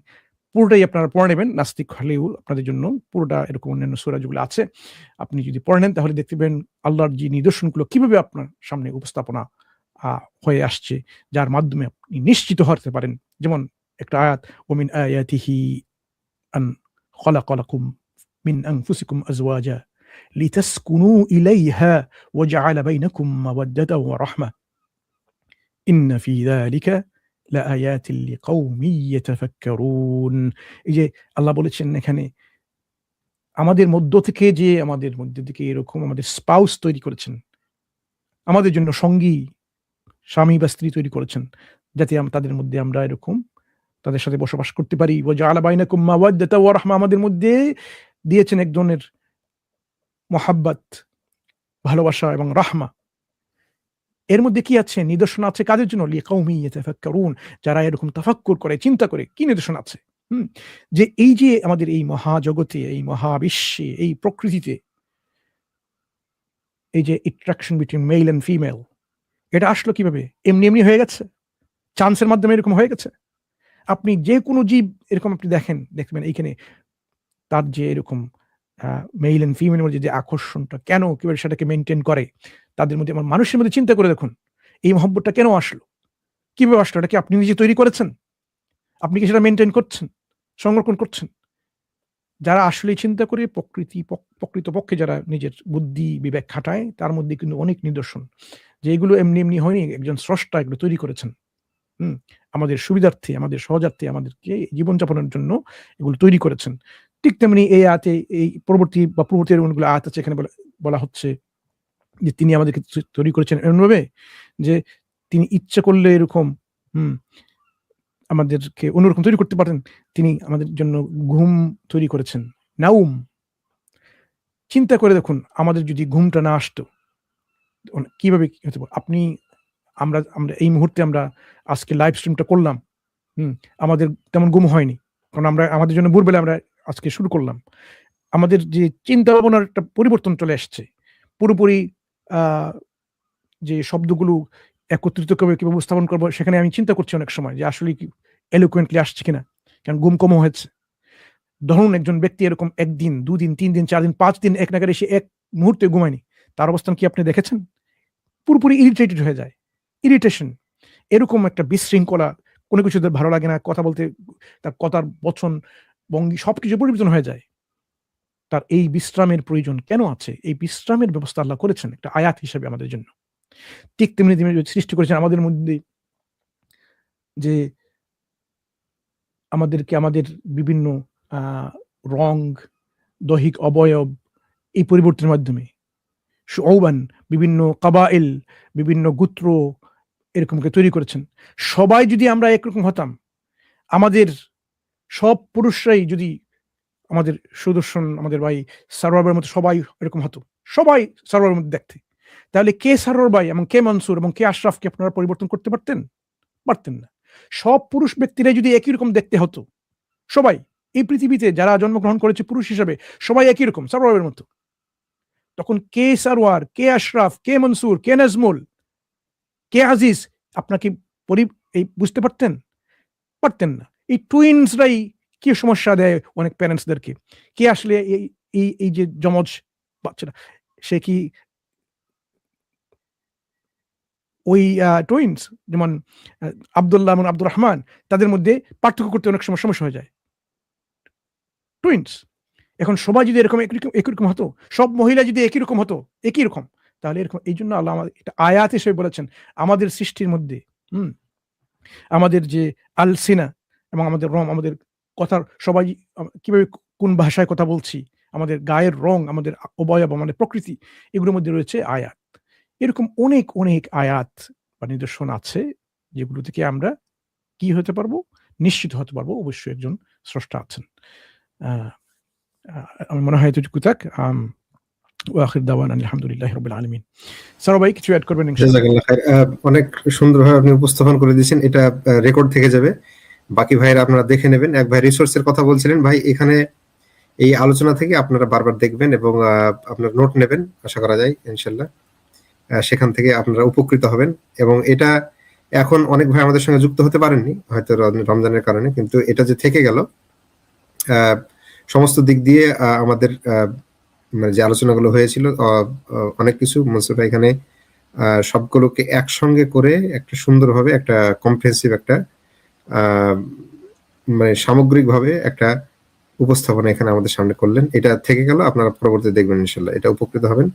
পুরোটাই আপনারা পড়ে নেবেন, নাস্তিক হলেও আপনাদের জন্য পুরোটা এরকম অন্যান্য সূরা যেগুলো আছে আপনি যদি পড়ে নেন তাহলে দেখতে পাবেন আল্লাহর যে নিদর্শনগুলো কিভাবে আপনার সামনে উপস্থাপনা হয়ে আসছে, যার মাধ্যমে আপনি নিশ্চিত হতে পারেন। যেমন একটা আয়াত, ওমিন আয়াতিহি আন খালাকা লাকুম মিন আনফুসিকুম আজওয়াজা লিতাসকুনু ইলাইহা ওয়া জাআলা বাইনাকুম মাওয়াদ্দাতাও ওয়া রাহমা ইন্না ফি যালিকা লাআয়াতিন লিকাওমিন ইয়াতাফাক্কারুন। এই যে আল্লাহ বলেছেন এখানে, আমাদের মধ্য থেকে যে আমাদের মধ্যে থেকে এরকম আমাদের স্পাউস তৈরি করেছেন, আমাদের জন্য সঙ্গী, স্বামী বা স্ত্রী তৈরি করেছেন, যাতে তাদের মধ্যে আমরা এরকম তাদের সাথে বসবাস করতে পারি। ওয়া জাআলা বাইনাকুম মাওয়াদ্দাতা ওয়া রাহমা, আমাদের মধ্যে দিয়েছেন এক ধরনের মহাব্বত, ভালোবাসা এবং রাহমা। এর মধ্যে কি আছে? নিদর্শন আছে কাদের জন্য? লিকাওমিন ইয়াতাফাক্কারুন, যারা এরকম তাফাক্কুর করে, চিন্তা করে। কি নিদর্শন আছে? যে এই যে আমাদের এই মহাজগতে, এই মহাবিশ্বে, এই প্রকৃতিতে এই যে attraction between male and female, এটা আসলো কিভাবে? এমনি হয়ে গেছে? চান্সের মাধ্যমে এরকম হয়ে গেছে? আপনি যেকোনো জীব এরকম আপনি দেখবেন এইখানে তার যে এরকম মেল এন্ড ফিমেল এর মধ্যে যে আকর্ষণটা কেন, কিভাবে সেটাকে মেইনটেইন করে, তাদের মধ্যে মানুষের মধ্যে চিন্তা করে দেখুন, এই মহব্বতটা কেন আসলো? কিভাবে আসলো? এটা কি আপনি নিজে তৈরি করেছেন? আপনি কি সেটা মেইনটেইন করছেন? সংরক্ষণ করছেন? যারা আসলেই চিন্তা করে প্রকৃতপক্ষে যারা নিজের বুদ্ধি বিবেক খাটায়, তার মধ্যে কিন্তু অনেক নিদর্শন যে এগুলো এমনি হয়নি, একজন স্রষ্টা এগুলো তৈরি করেছেন। আমাদের সুবিধার্থে, আমাদের সহজার্থে, আমাদেরকে জীবনযাপনের জন্য এগুলো তৈরি করেছেন। ঠিক তেমনি এই আয়াতে, এই পরবর্তী অনেকগুলো আয়াত আছে, এখানে বলা হচ্ছে যে তিনি আমাদেরকে তৈরি করেছেন এমনভাবে যে তিনি ইচ্ছা করলে এরকম আমাদেরকে অন্যরকম তৈরি করতে পারেন। তিনি আমাদের জন্য ঘুম তৈরি করেছেন, নাউম। চিন্তা করে দেখুন, আমাদের যদি ঘুমটা না আসতো কিভাবে কি হতে পারে? আমরা এই মুহূর্তে আমরা আজকে লাইভ স্ট্রিমটা করলাম। আমাদের তেমন ঘুম হয়নি। কারণ আমাদের জন্য ভোরবেলা আমরা আজকে শুরু করলাম। আমাদের যে চিন্তা ভাবনার একটা পরিবর্তন চলে আসছে। পুরোপুরি আ যে শব্দগুলো একত্রিত কিভাবে উপস্থাপন করব, সেখানে আমি চিন্তা করছি অনেক সময় যে আসলে কি eloquently আসছে কিনা? কারণ ঘুম কমও হয়েছে। ধরুন একজন ব্যক্তি এরকম ১ দিন, ২ দিন, ৩ দিন, ৪ দিন, ৫ দিন এক নাগাড়ে সে এক মুহূর্তে ঘুমায়নি। তার অবস্থান কি আপনি দেখেছেন? পুরোপুরি ইরিটেটেড হয়ে যায়। ইরিটেশন। এরকম একটা বিশৃঙ্খলা, কোনো কিছুতে ভালো লাগে না, কথা বলতে তার কথার বচন, ভঙ্গি সবকিছু পরিবর্তন হয়ে যায়। তার এই বিশ্রামের প্রয়োজন কেন আছে? এই বিশ্রামের ব্যবস্থা আল্লাহ করেছেন একটা আয়াত হিসেবে আমাদের জন্য। ঠিক তেমনি তিনি সৃষ্টি করেছেন আমাদের মধ্যে যে আমাদেরকে আমাদের বিভিন্ন আ রং, দৈহিক অবয়ব এই পরিবর্তনের মাধ্যমে শুউবান, বিভিন্ন কাবাইল, বিভিন্ন গোত্র এরকমকে তৈরি করেছেন। সবাই যদি আমরা একরকম হতাম, আমাদের সব পুরুষরাই যদি আমাদের সুদর্শন, আমাদের ভাই সারোয়ারের মতো সবাই এরকম হতো, সবাই সারোয়ারের মধ্যে দেখতে, তাহলে কে সারোয়ার ভাই এবং কে মনসুর এবং কে আশরাফকে আপনারা পরিবর্তন করতে পারতেন? পারতেন না। সব পুরুষ ব্যক্তিরাই যদি একই রকম দেখতে হতো, সবাই এই পৃথিবীতে যারা জন্মগ্রহণ করেছে পুরুষ হিসেবে সবাই একই রকম সারোয়ারের মতো, তখন কে সারোয়ার, কে আশরাফ, কে মনসুর, কে নাজমুল, কে আজিজ আপনাকে এই বুঝতে পারতেন? পারতেন না। এই টুইনসরাই কি সমস্যা দেয় অনেক প্যারেন্টসদেরকে। কে আসলে এই এই এই যে যমজ বাচ্চাটা, সে কি ওই টুইনস, যেমন আব্দুল্লাহ এবং আব্দুর রহমান, তাদের মধ্যে পার্থক্য করতে অনেক সময় সমস্যা হয়ে যায়। টুইনস। এখন সবাই যদি এরকম একই রকম হতো, সব মহিলা যদি একই রকম হতো, একই রকম, তাহলে এরকম, এই জন্য আল্লাহ আমাদের এটা আয়াত হিসেবে বলেছেন আমাদের সৃষ্টির মধ্যে আমাদের যে আলসিনা এবং আমাদের রং, আমাদের কথার সবাই কিভাবে কোন ভাষায় কথা বলছি, আমাদের গায়ের রং, আমাদের অবয়ব, আমাদের প্রকৃতি, এগুলোর মধ্যে রয়েছে আয়াত। এরকম অনেক অনেক আয়াত বা নিদর্শন আছে যেগুলো থেকে আমরা কি হতে পারবো, নিশ্চিত হতে পারবো অবশ্যই একজন স্রষ্টা আছেন। আমার মনে হয় এতটুকু থাক। ওয়াখির দাওয়ানা আলহামদুলিল্লাহি রাব্বিল আলামিন। সারা ভাই কিছু অ্যাড করবেন ইনশাআল্লাহ? জাযাকাল্লাহ খাইর। অনেক সুন্দরভাবে আপনি উপস্থাপন করে দিয়েছেন। এটা রেকর্ড থেকে যাবে, বাকি ভাইরা আপনারা দেখে নেবেন। এক ভাই রিসোর্সের কথা বলছিলেন, ভাই এখানে এই আলোচনা থেকে আপনারা বারবার দেখবেন এবং আপনার নোট নেবেন, আশা করা যায় ইনশাল্লাহ সেখান থেকে আপনারা উপকৃত হবেন। এবং এটা এখন অনেক ভাই আমাদের সঙ্গে যুক্ত হতে পারেননি হয়তো রমজানের কারণে, কিন্তু এটা যে থেকে গেল সমস্ত দিক দিয়ে আমাদের মানে যে আলোচনাগুলো হয়েছিল অনেক কিছু মনসুর ভাই এখানে সবগুলোকে একসঙ্গে করে একটা সুন্দরভাবে একটা কম্প্রিহেন্সিভ একটা মানে সামগ্রিকভাবে একটা উপস্থাপনা এখানে আমাদের সামনে করলেন। এটা থেকে গেল, আপনারা পরবর্তীতে দেখবেন ইনশাল্লাহ, এটা উপকৃত হবেন।